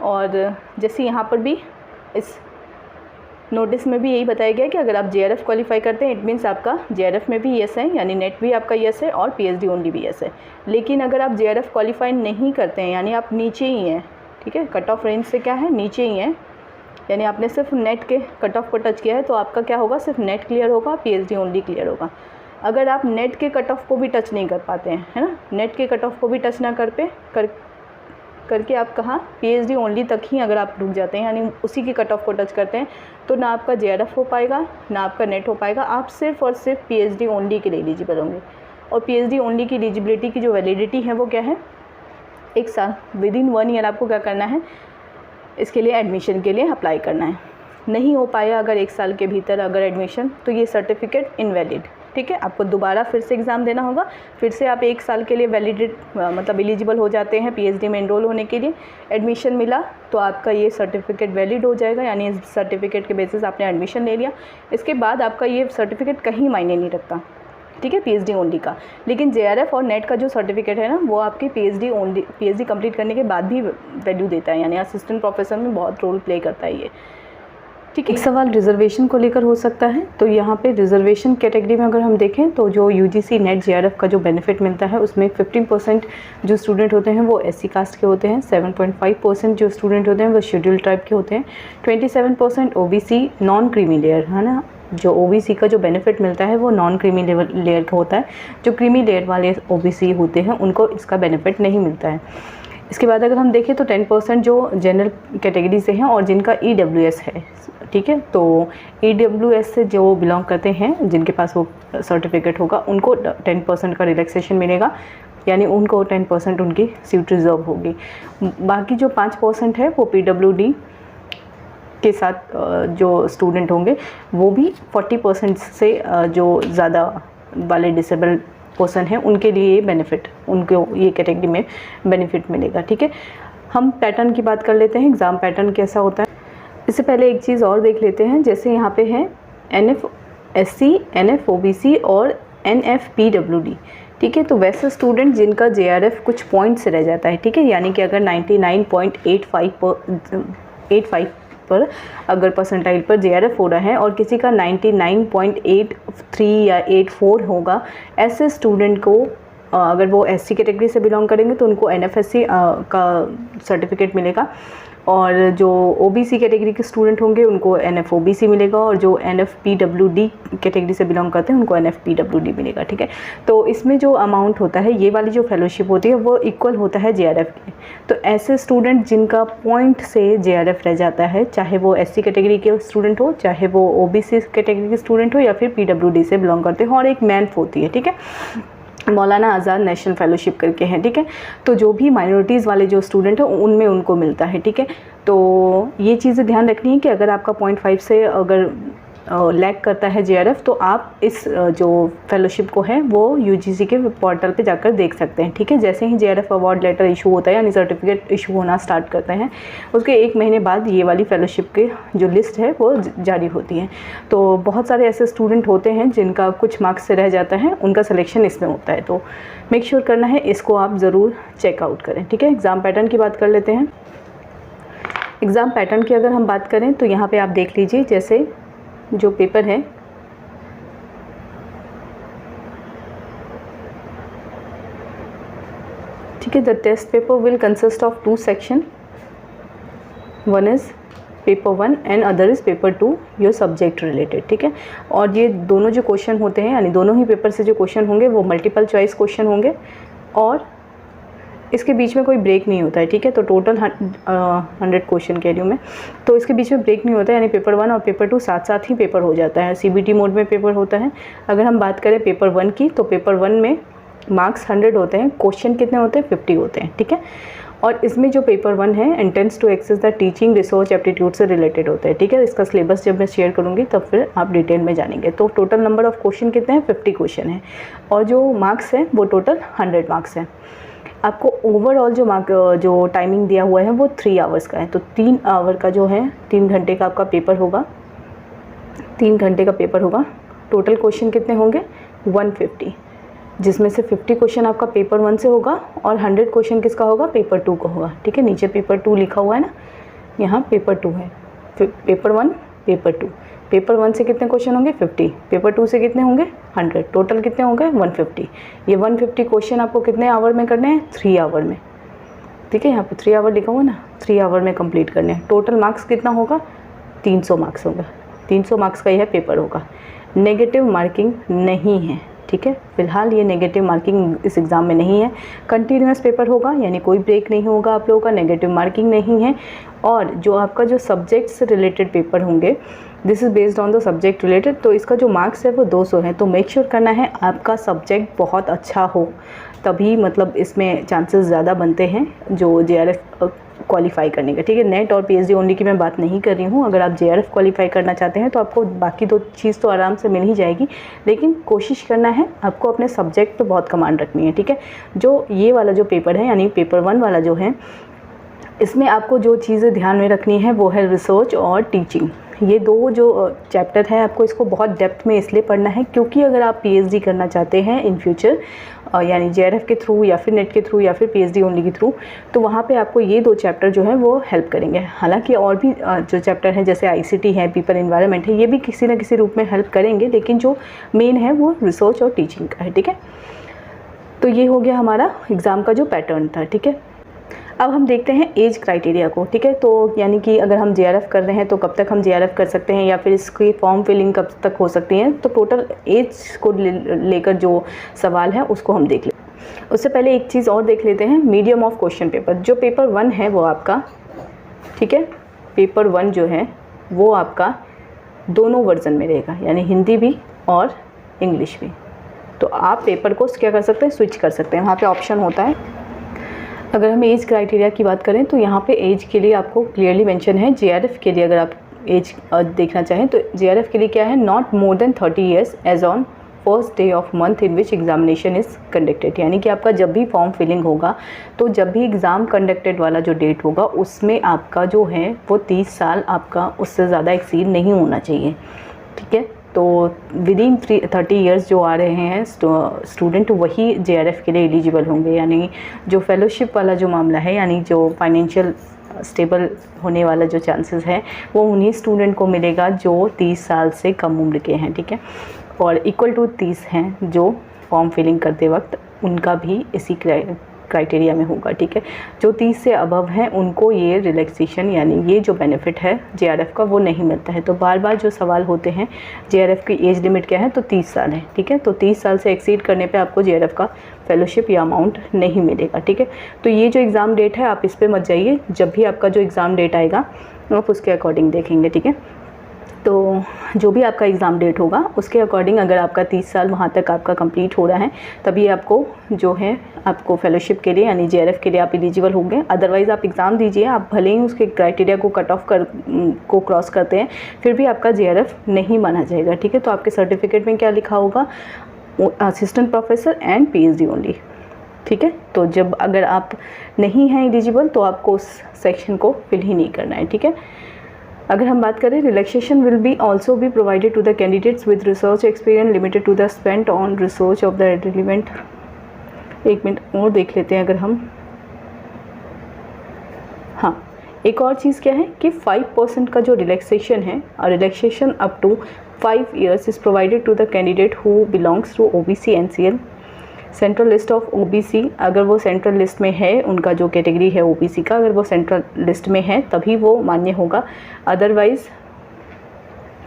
S1: और जैसे यहाँ पर भी इस नोटिस में भी यही बताया गया कि अगर आप JRF क्वालिफाई करते हैं इट मीन्स आपका JRF में भी यस है, यानी नेट भी आपका यस है और PhD ओनली भी यस है। लेकिन अगर आप JRF क्वालिफाई नहीं करते हैं, यानी आप नीचे ही हैं, ठीक है, कट ऑफ रेंज से क्या है, नीचे ही हैं, यानी आपने सिर्फ नेट के कट ऑफ को टच किया है, तो आपका क्या होगा, सिर्फ नेट क्लियर होगा, PhD ओनली क्लियर होगा। अगर आप नेट के कट ऑफ को भी टच नहीं कर पाते हैं, है ना, नेट के कट ऑफ को भी टच ना करके आप कहाँ PhD ओनली तक ही अगर आप रुक जाते हैं, यानी उसी के कट ऑफ को टच करते हैं, तो ना आपका JRF हो पाएगा ना आपका नेट हो पाएगा, आप सिर्फ और सिर्फ PhD ओनली के लिए एलिजिबल होंगे। और PhD ओनली की एलिजिबिलिटी की जो वैलिडिटी है वो क्या है, 1 साल, विदिन 1 ईयर आपको क्या करना है, इसके लिए एडमिशन के लिए अप्लाई करना है। नहीं हो पाया अगर 1 साल के भीतर अगर एडमिशन, तो ये सर्टिफिकेट इनवैलिड, ठीक है। आपको दोबारा फिर से एग्ज़ाम देना होगा, फिर से आप 1 साल के लिए वैलिडेट मतलब एलिजिबल हो जाते हैं PhD में एनरोल होने के लिए। एडमिशन मिला तो आपका ये सर्टिफिकेट वैलिड हो जाएगा, यानी इस सर्टिफिकेट के बेसिस आपने एडमिशन ले लिया। इसके बाद आपका ये सर्टिफिकेट कहीं मायने नहीं रखता, ठीक है, PhD ओनली का। लेकिन JRF और नेट का जो सर्टिफिकेट है ना, वो आपके PhD कंप्लीट करने के बाद भी वैल्यू देता है, यानी असिस्टेंट प्रोफेसर में बहुत रोल प्ले करता है ये, ठीक है। एक सवाल रिजर्वेशन को लेकर हो सकता है, तो यहाँ पे रिजर्वेशन कैटेगरी में अगर हम देखें तो जो UGC नेट JRF का जो बेनिफिट मिलता है उसमें 15% जो स्टूडेंट होते हैं वो SC कास्ट के होते हैं, 7.5% जो स्टूडेंट होते हैं वो शेड्यूल ट्राइब के होते हैं, 27% OBC नॉन क्रीमी लेयर, है ना। जो OBC का जो बेनिफिट मिलता है वो नॉन क्रीमी लेयर का होता है, जो क्रीमी लेयर वाले OBC होते हैं उनको इसका बेनिफिट नहीं मिलता है। इसके बाद अगर हम देखें तो 10% जो जनरल कैटेगरी से हैं और जिनका EWS है, ठीक है, तो EWS से जो बिलोंग करते हैं, जिनके पास वो सर्टिफिकेट होगा, उनको 10% का रिलैक्सेशन मिलेगा, यानी उनको 10% उनकी सीट रिजर्व होगी। बाकी जो 5% है वो PWD के साथ जो स्टूडेंट होंगे वो भी 40% से जो ज़्यादा वाले डिसेबल पर्सन है उनके लिए ये बेनिफिट, उनको ये कैटेगरी में बेनिफिट मिलेगा, ठीक है। हम पैटर्न की बात कर लेते हैं, एग्ज़ाम पैटर्न कैसा होता है। इससे पहले एक चीज़ और देख लेते हैं, जैसे यहाँ पे है NF-SC, NF-OBC और NF-PWD, ठीक है। तो वैसे स्टूडेंट जिनका JRF कुछ पॉइंट से रह जाता है, ठीक है, यानी कि अगर 99.85 पर अगर परसेंटाइल पर JRF हो रहा है और किसी का 99.83 या 84 होगा, ऐसे स्टूडेंट को अगर वो SC कैटेगरी से बिलोंग करेंगे तो उनको NF-SC का सर्टिफिकेट मिलेगा, और जो OBC कैटेगरी के स्टूडेंट होंगे उनको NF-OBC मिलेगा, और जो NF-PWD कैटेगरी से बिलोंग करते हैं उनको NF-PWD मिलेगा, ठीक है। तो इसमें जो अमाउंट होता है, ये वाली जो फेलोशिप होती है वो इक्वल होता है JRF के। तो ऐसे स्टूडेंट जिनका पॉइंट से JRF रह जाता है, चाहे वो SC कैटेगरी के स्टूडेंट हो, चाहे वो OBC कैटेगरी के स्टूडेंट हो, या फिर PWD से बिलोंग करते हो, और एक मैंफ होती है, ठीक है, मौलाना आज़ाद नेशनल फेलोशिप करके हैं, ठीक है। तो जो भी माइनॉरिटीज़ वाले जो स्टूडेंट हैं उनमें उनको मिलता है, ठीक है। तो ये चीज़ें ध्यान रखनी है कि अगर आपका 0.5 से अगर लैग करता है JRF, तो आप इस जो फेलोशिप को है वो UGC के पोर्टल पे जाकर देख सकते हैं, ठीक है। जैसे ही JRF अवार्ड लेटर इशू होता है, यानी सर्टिफिकेट इशू होना स्टार्ट करते हैं, उसके 1 महीने बाद ये वाली फेलोशिप के जो लिस्ट है वो जारी होती है। तो बहुत सारे ऐसे स्टूडेंट होते हैं जिनका कुछ मार्क्स से रह जाता है, उनका सिलेक्शन इसमें होता है, तो मेक श्योर करना है इसको आप ज़रूर चेकआउट करें, ठीक है। एग्ज़ाम पैटर्न की बात कर लेते हैं। एग्ज़ाम पैटर्न की अगर हम बात करें तो यहाँ पे आप देख लीजिए, जैसे जो पेपर है ठीक है, the test paper will consist of 2 section, one is paper 1 and other is paper 2 your subject related, ठीक है। और ये दोनों जो क्वेश्चन होते हैं यानी दोनों ही पेपर से जो क्वेश्चन होंगे वो मल्टीपल चॉइस क्वेश्चन होंगे और इसके बीच में कोई ब्रेक नहीं होता है, ठीक है। तो टोटल 100 क्वेश्चन कह रही हूँ मैं, तो इसके बीच में ब्रेक नहीं होता है, यानी पेपर 1 और पेपर 2 साथ साथ ही पेपर हो जाता है, CBT मोड में पेपर होता है। अगर हम बात करें पेपर 1 की, तो पेपर 1 में मार्क्स 100 होते हैं, क्वेश्चन कितने होते हैं 50 होते हैं, ठीक है। और इसमें जो पेपर 1 है intends to assess the teaching research aptitude से रिलेटेड होता है, ठीक है। इसका सिलेबस जब मैं शेयर करूँगी तब फिर आप डिटेल में जानेंगे। तो टोटल नंबर ऑफ क्वेश्चन कितने हैं 50 क्वेश्चन है और जो मार्क्स हैं वो टोटल 100 मार्क्स हैं। आपको ओवरऑल जो टाइमिंग दिया हुआ है वो 3 आवर्स का है, तो 3 आवर का जो है 3 घंटे का आपका पेपर होगा, 3 घंटे का पेपर होगा। टोटल क्वेश्चन कितने होंगे 150, जिसमें से 50 क्वेश्चन आपका पेपर 1 से होगा और 100 क्वेश्चन किसका होगा पेपर 2 का होगा, ठीक है। नीचे पेपर 2 लिखा हुआ है ना, यहाँ पेपर 2 है, पेपर 1 पेपर 2। पेपर 1 से कितने क्वेश्चन होंगे 50, पेपर 2 से कितने होंगे 100, टोटल कितने होंगे 150। ये 150 क्वेश्चन आपको कितने आवर में करने हैं 3 आवर में, ठीक है। यहाँ पे 3 आवर लिखा हुआ ना, 3 आवर में कंप्लीट करने हैं। टोटल मार्क्स कितना होगा 300 मार्क्स होगा, 300 मार्क्स का यह पेपर होगा। नेगेटिव मार्किंग नहीं है, ठीक है। फिलहाल ये नेगेटिव मार्किंग इस एग्ज़ाम में नहीं है। कंटिन्यूस पेपर होगा यानी कोई ब्रेक नहीं होगा आप लोगों का, नेगेटिव मार्किंग नहीं है। और जो आपका जो सब्जेक्ट से रिलेटेड पेपर होंगे, this is based on the subject related, तो इसका जो मार्क्स है वो 200 है। तो मेक श्योर करना है आपका सब्जेक्ट बहुत अच्छा हो, तभी मतलब इसमें चांसेस ज़्यादा बनते हैं जो JRF क्वालिफाई करने का, ठीक है। नेट और PhD ओनली की मैं बात नहीं कर रही हूँ। अगर आप JRF क्वालिफाई करना चाहते हैं तो आपको बाकी 2 चीज़ तो आराम से मिल ही जाएगी, लेकिन कोशिश करना है आपको अपने सब्जेक्ट पे बहुत कमांड रखनी है, ठीक है। जो ये वाला जो पेपर है यानी पेपर 1 वाला जो है, इसमें आपको जो चीज़ें ध्यान में रखनी है वो है रिसर्च और टीचिंग। ये 2 जो चैप्टर है आपको इसको बहुत डेप्थ में इसलिए पढ़ना है क्योंकि अगर आप PhD करना चाहते हैं इन फ्यूचर यानी JRF के थ्रू या फिर नेट के थ्रू या फिर PhD ओनली के थ्रू, तो वहाँ पे आपको ये 2 चैप्टर जो है वो हेल्प करेंगे। हालांकि और भी जो चैप्टर हैं जैसे ICT है, पीपल एनवायरनमेंट है, ये भी किसी न किसी रूप में हेल्प करेंगे, लेकिन जो मेन है वो रिसर्च और टीचिंग का है, ठीक है। तो ये हो गया हमारा एग्ज़ाम का जो पैटर्न था, ठीक है। अब हम देखते हैं एज क्राइटेरिया को, ठीक है। तो यानी कि अगर हम JRF कर रहे हैं तो कब तक हम JRF कर सकते हैं या फिर इसकी फॉर्म फिलिंग कब तक हो सकती है, तो टोटल एज को लेकर जो सवाल है उसको हम देख लेते हैं। उससे पहले एक चीज़ और देख लेते हैं, मीडियम ऑफ क्वेश्चन पेपर। जो पेपर 1 है वो आपका, ठीक है, पेपर 1 जो है वो आपका दोनों वर्जन में रहेगा, यानी हिंदी भी और इंग्लिश भी। तो आप पेपर को क्या कर सकते हैं, स्विच कर सकते हैं, वहाँ पे ऑप्शन होता है। अगर हम एज क्राइटेरिया की बात करें तो यहाँ पे एज के लिए आपको क्लियरली मेंशन है। JRF के लिए अगर आप एज देखना चाहें तो JRF के लिए क्या है, not more than 30 years age on first day of month in which examination is conducted. यानी कि आपका जब भी फॉर्म फिलिंग होगा तो जब भी एग्ज़ाम कंडक्टेड वाला जो डेट होगा उसमें आपका जो है वो 30 साल आपका उससे ज़्यादा एक्सीड नहीं होना चाहिए, ठीक है। तो विदिन 30 ईयर्स जो आ रहे हैं स्टूडेंट वही JRF के लिए एलिजिबल होंगे। यानी जो फेलोशिप वाला जो मामला है, यानी जो फाइनेंशियल स्टेबल होने वाला जो चांसेस है वो उन्हीं स्टूडेंट को मिलेगा जो 30 साल से कम उम्र के हैं, ठीक है। और इक्वल टू 30 हैं जो फॉर्म फिलिंग करते वक्त, उनका भी इसी क्राइटेरिया में होगा, ठीक है। जो 30 से अबव हैं उनको ये रिलैक्सेशन यानी ये जो बेनिफिट है JRF का वो नहीं मिलता है। तो बार बार जो सवाल होते हैं JRF की एज लिमिट क्या है, तो 30 साल है, ठीक है। तो 30 साल से एक्सीड करने पे आपको JRF का फेलोशिप या अमाउंट नहीं मिलेगा, ठीक है। तो ये जो एग्ज़ाम डेट है आप इस पर मत जाइए, जब भी आपका जो एग्ज़ाम डेट आएगा आप उसके अकॉर्डिंग देखेंगे, ठीक है। तो जो भी आपका एग्ज़ाम डेट होगा उसके अकॉर्डिंग अगर आपका 30 साल वहाँ तक आपका कंप्लीट हो रहा है तभी आपको जो है आपको फेलोशिप के लिए यानी JRF के लिए आप एलिजिबल होंगे। अदरवाइज़ आप एग्ज़ाम दीजिए, आप भले ही उसके क्राइटेरिया को कट ऑफ को क्रॉस करते हैं फिर भी आपका JRF नहीं माना जाएगा, ठीक है। तो आपके सर्टिफिकेट में क्या लिखा होगा, assistant professor and PhD only, ठीक है। तो जब अगर आप नहीं हैं एलिजिबल तो आपको उस सेक्शन को फिल ही नहीं करना है, ठीक है। अगर हम बात करें relaxation will be also be provided to the candidates with research experience limited to the spent on research of the relevant. एक मिनट और देख लेते हैं अगर हम, हाँ एक और चीज़ क्या है कि 5% का जो रिलैक्सेशन है, relaxation up to 5 years is provided to the candidate who belongs to OBC NCL central list of OBC, अगर वो सेंट्रल लिस्ट में है, उनका जो कैटेगरी है ओबीसी का, अगर वो सेंट्रल लिस्ट में है तभी वो मान्य होगा। अदरवाइज़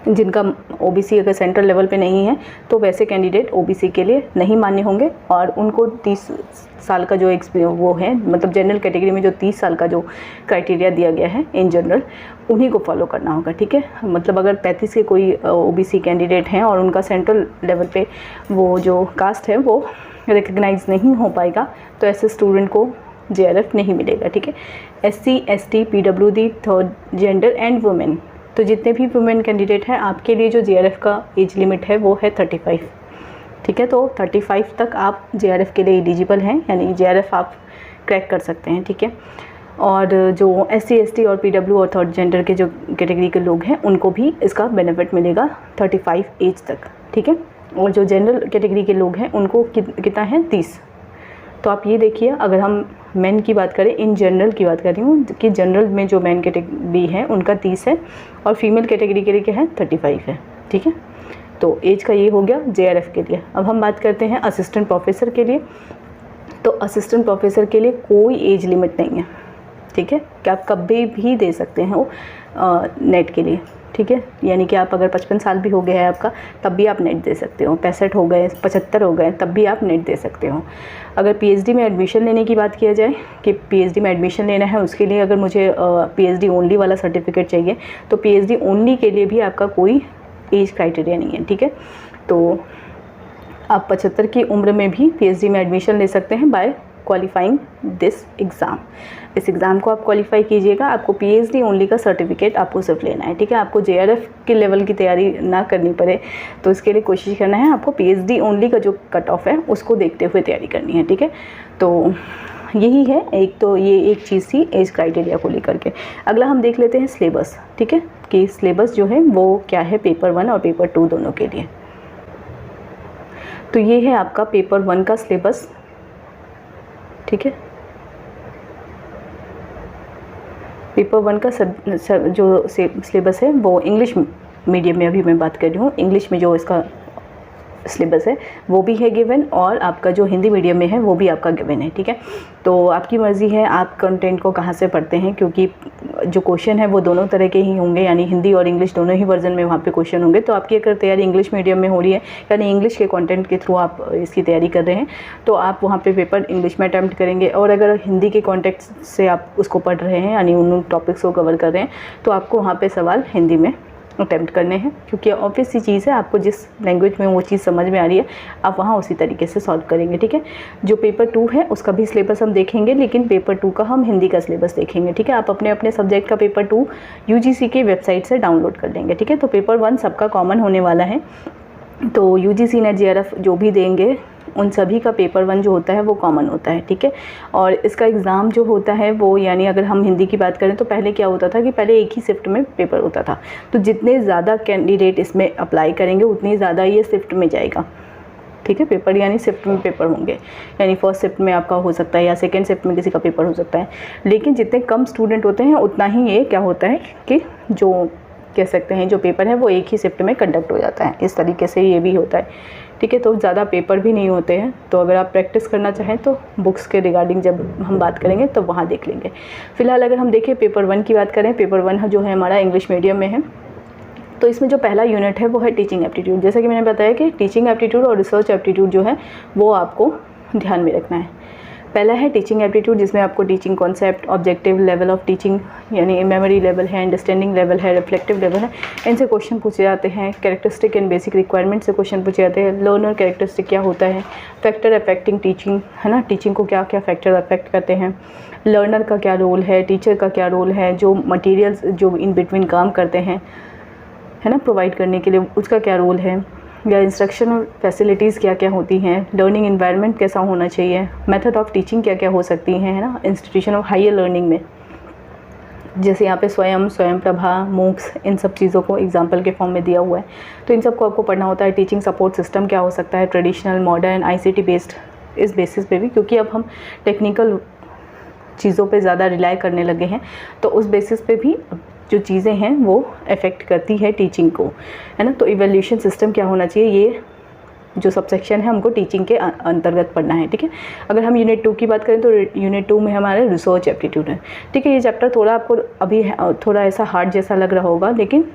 S1: जिनका ओबीसी अगर सेंट्रल लेवल पे नहीं है तो वैसे कैंडिडेट ओबीसी के लिए नहीं मान्य होंगे, और उनको 30 साल का जो वो है, मतलब जनरल कैटेगरी में जो 30 साल का जो क्राइटेरिया दिया गया है इन जनरल, उन्हीं को फॉलो करना होगा, ठीक है। मतलब अगर 35 के कोई ओबीसी कैंडिडेट हैं और उनका सेंट्रल लेवल पे वो जो कास्ट है वो रिकग्नाइज नहीं हो पाएगा तो ऐसे स्टूडेंट को जेआरएफ नहीं मिलेगा, ठीक है। SC, ST, PWD, third gender and women, तो जितने भी वुमेन कैंडिडेट हैं आपके लिए जो जेआरएफ का एज लिमिट है वो है 35, ठीक है। तो 35 तक आप जेआरएफ के लिए एलिजिबल हैं, यानी जेआरएफ आप क्रैक कर सकते हैं, ठीक है। और जो एससी, एसटी और पीडब्ल्यू और थर्ड जेंडर के जो कैटेगरी के लोग हैं उनको भी इसका बेनिफिट मिलेगा 35 एज तक, ठीक है। और जो जनरल कैटेगरी के लोग हैं उनको कितना है 30। तो आप ये देखिए, अगर हम मेन की बात करें, इन जनरल की बात कर रही हूँ कि जनरल में जो मेन कैटेगरी है उनका 30 है और फीमेल कैटेगरी के लिए क्या है 35 है, ठीक है। तो एज का ये हो गया जेआरएफ के लिए। अब हम बात करते हैं असिस्टेंट प्रोफेसर के लिए। तो असिस्टेंट प्रोफेसर के लिए कोई एज लिमिट नहीं है, ठीक है, कि आप कभी भी दे सकते हैं वो नेट के लिए, ठीक है। यानी कि आप अगर 55 साल भी हो गया है आपका तब भी आप नेट दे सकते हो, 65 हो गए, 75 हो गए, तब भी आप नेट दे सकते हो। अगर पीएचडी में एडमिशन लेने की बात किया जाए कि पीएचडी में एडमिशन लेना है, उसके लिए अगर मुझे पीएचडी ओनली वाला सर्टिफिकेट चाहिए तो पीएचडी ओनली के लिए भी आपका कोई एज क्राइटेरिया नहीं है, ठीक है। तो आप 75 की उम्र में भी पीएचडी में एडमिशन ले सकते हैं बाय क्वालिफाइंग दिस एग्ज़ाम। इस एग्ज़ाम को आप क्वालिफाई कीजिएगा, आपको पीएचडी ओनली का सर्टिफिकेट आपको सिर्फ लेना है, ठीक है। आपको जेआरएफ के लेवल की तैयारी ना करनी पड़े तो इसके लिए कोशिश करना है आपको पीएचडी ओनली का जो कट ऑफ है उसको देखते हुए तैयारी करनी है, ठीक है। तो यही है, एक तो ये एक चीज़ थी एज क्राइटेरिया को लेकर के। अगला हम देख लेते हैं सिलेबस, ठीक है, कि सिलेबस जो है वो क्या है पेपर 1 और पेपर 2 दोनों के लिए। तो ये है आपका पेपर 1 का सिलेबस, ठीक है। पेपर 1 का जो सिलेबस है वो इंग्लिश मीडियम में अभी मैं बात कर रही हूँ। इंग्लिश में जो इसका सिलेबस है वो भी है गिवन, और आपका जो हिंदी मीडियम में है वो भी आपका गिवन है, ठीक है। तो आपकी मर्ज़ी है आप कंटेंट को कहाँ से पढ़ते हैं, क्योंकि जो क्वेश्चन है वो दोनों तरह के ही होंगे, यानी हिंदी और इंग्लिश दोनों ही वर्जन में वहाँ पे क्वेश्चन होंगे। तो आपकी अगर तैयारी इंग्लिश मीडियम में हो रही है, यानी इंग्लिश के कंटेंट के थ्रू आप इसकी तैयारी कर रहे हैं, तो आप वहाँ पे पेपर इंग्लिश में अटैम्प्ट करेंगे। और अगर हिंदी के कॉन्टेक्स्ट से आप उसको पढ़ रहे हैं, यानी उन टॉपिक्स को कवर कर रहे हैं, तो आपको वहाँ पर सवाल हिंदी में अटैम्प्ट करने हैं, क्योंकि ऑब्वियस सी चीज़ है, आपको जिस लैंग्वेज में वो चीज़ समझ में आ रही है आप वहाँ उसी तरीके से सॉल्व करेंगे, ठीक है। जो पेपर 2 है उसका भी सिलेबस हम देखेंगे, लेकिन पेपर 2 का हम हिंदी का सिलेबस देखेंगे, ठीक है। आप अपने अपने सब्जेक्ट का पेपर 2 यूजीसी के वेबसाइट से डाउनलोड कर लेंगे, ठीक है। तो पेपर 1 सबका कॉमन होने वाला है, तो यूजीसी नेट जेआरएफ जो भी देंगे उन सभी का पेपर 1 जो होता है वो कॉमन होता है, ठीक है। और इसका एग्ज़ाम जो होता है वो, यानी अगर हम हिंदी की बात करें तो पहले क्या होता था कि पहले एक ही शिफ्ट में पेपर होता था, तो जितने ज़्यादा कैंडिडेट इसमें अप्लाई करेंगे उतनी ज़्यादा ये शिफ्ट में जाएगा, ठीक है। पेपर यानी शिफ्ट में पेपर होंगे, यानी फर्स्ट शिफ्ट में आपका हो सकता है या सेकेंड शिफ्ट में किसी का पेपर हो सकता है। लेकिन जितने कम स्टूडेंट होते हैं उतना ही ये क्या होता है कि जो कह सकते हैं जो पेपर है वो एक ही शिफ्ट में कंडक्ट हो जाता है, इस तरीके से ये भी होता है, ठीक है। तो ज़्यादा पेपर भी नहीं होते हैं, तो अगर आप प्रैक्टिस करना चाहें तो बुक्स के रिगार्डिंग जब हम बात करेंगे तो वहाँ देख लेंगे। फिलहाल अगर हम देखें पेपर 1 की बात करें, पेपर 1 जो है हमारा इंग्लिश मीडियम में है। तो इसमें जो पहला यूनिट है वो है टीचिंग एप्टीट्यूड। जैसा कि मैंने बताया कि टीचिंग एप्टीट्यूड और रिसर्च एप्टीट्यूड जो है वो आपको ध्यान में रखना है। पहला है टीचिंग एप्टीट्यूड, जिसमें आपको teaching concept, objective level of teaching यानी मेमोरी लेवल है, अंडरस्टैंडिंग लेवल है, रिफ्लेक्टिव लेवल है, इनसे क्वेश्चन पूछे जाते हैं। कैरेक्टरिस्टिक एंड बेसिक रिक्वायरमेंट से क्वेश्चन पूछे जाते हैं। लर्नर कैरेक्टरिस्टिक क्या होता है, फैक्टर अफेक्टिंग टीचिंग है ना, टीचिंग को क्या क्या फैक्टर अफेक्ट करते हैं, लर्नर का क्या रोल है, टीचर का क्या रोल है, जो मटीरियल्स जो इन बिटवीन काम करते हैं है ना प्रोवाइड करने के लिए, उसका क्या रोल है, या इंस्ट्रक्शनल फैसिलिटीज़ क्या क्या होती हैं, लर्निंग इन्वायरमेंट कैसा होना चाहिए, मेथड ऑफ टीचिंग क्या क्या हो सकती हैं, है ना, इंस्टीट्यूशन ऑफ हायर लर्निंग में, जैसे यहाँ पे स्वयं प्रभा, मूक्स, इन सब चीज़ों को एग्जाम्पल के फॉर्म में दिया हुआ है। तो इन सब को आपको पढ़ना होता है। टीचिंग सपोर्ट सिस्टम क्या हो सकता है, ट्रेडिशनल, मॉडर्न, आईसीटी बेस्ड, इस बेसिस पे भी, क्योंकि अब हम टेक्निकल चीज़ों पे ज़्यादा रिलाई करने लगे हैं, तो उस बेसिस पे भी जो चीज़ें हैं वो अफेक्ट करती है टीचिंग को, है ना। तो इवैल्यूएशन सिस्टम क्या होना चाहिए, ये जो सबसेक्शन है हमको टीचिंग के अंतर्गत पढ़ना है, ठीक है। अगर हम यूनिट 2 की बात करें तो यूनिट 2 में हमारे रिसर्च एप्टीट्यूड है, ठीक है। ये चैप्टर थोड़ा आपको अभी थोड़ा ऐसा हार्ड जैसा लग रहा होगा, लेकिन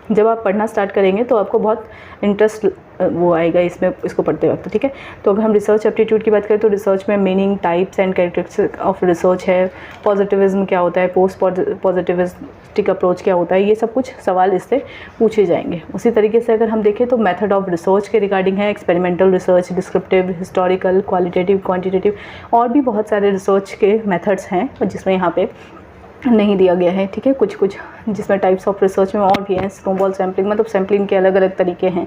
S1: जब आप पढ़ना स्टार्ट करेंगे तो आपको बहुत इंटरेस्ट वो आएगा इसमें, इसको पढ़ते वक्त, ठीक है। तो अगर हम रिसर्च एप्टीट्यूड की बात करें तो रिसर्च में meaning, types and characteristics of research है, पॉजिटिविज्म क्या होता है, पोस्ट पॉजिटिविस्टिक अप्रोच क्या होता है, ये सब कुछ सवाल इससे पूछे जाएंगे। उसी तरीके से अगर हम देखें तो मेथड ऑफ रिसर्च के रिगार्डिंग है, experimental research, descriptive, historical, qualitative, quantitative, और भी बहुत सारे रिसर्च के मेथड्स हैं जिसमें यहाँ पे नहीं दिया गया है, ठीक है। कुछ कुछ जिसमें टाइप्स ऑफ रिसर्च में और भी हैं, स्नोबॉल सैम्पलिंग, मतलब सैम्पलिंग के अलग अलग तरीके हैं,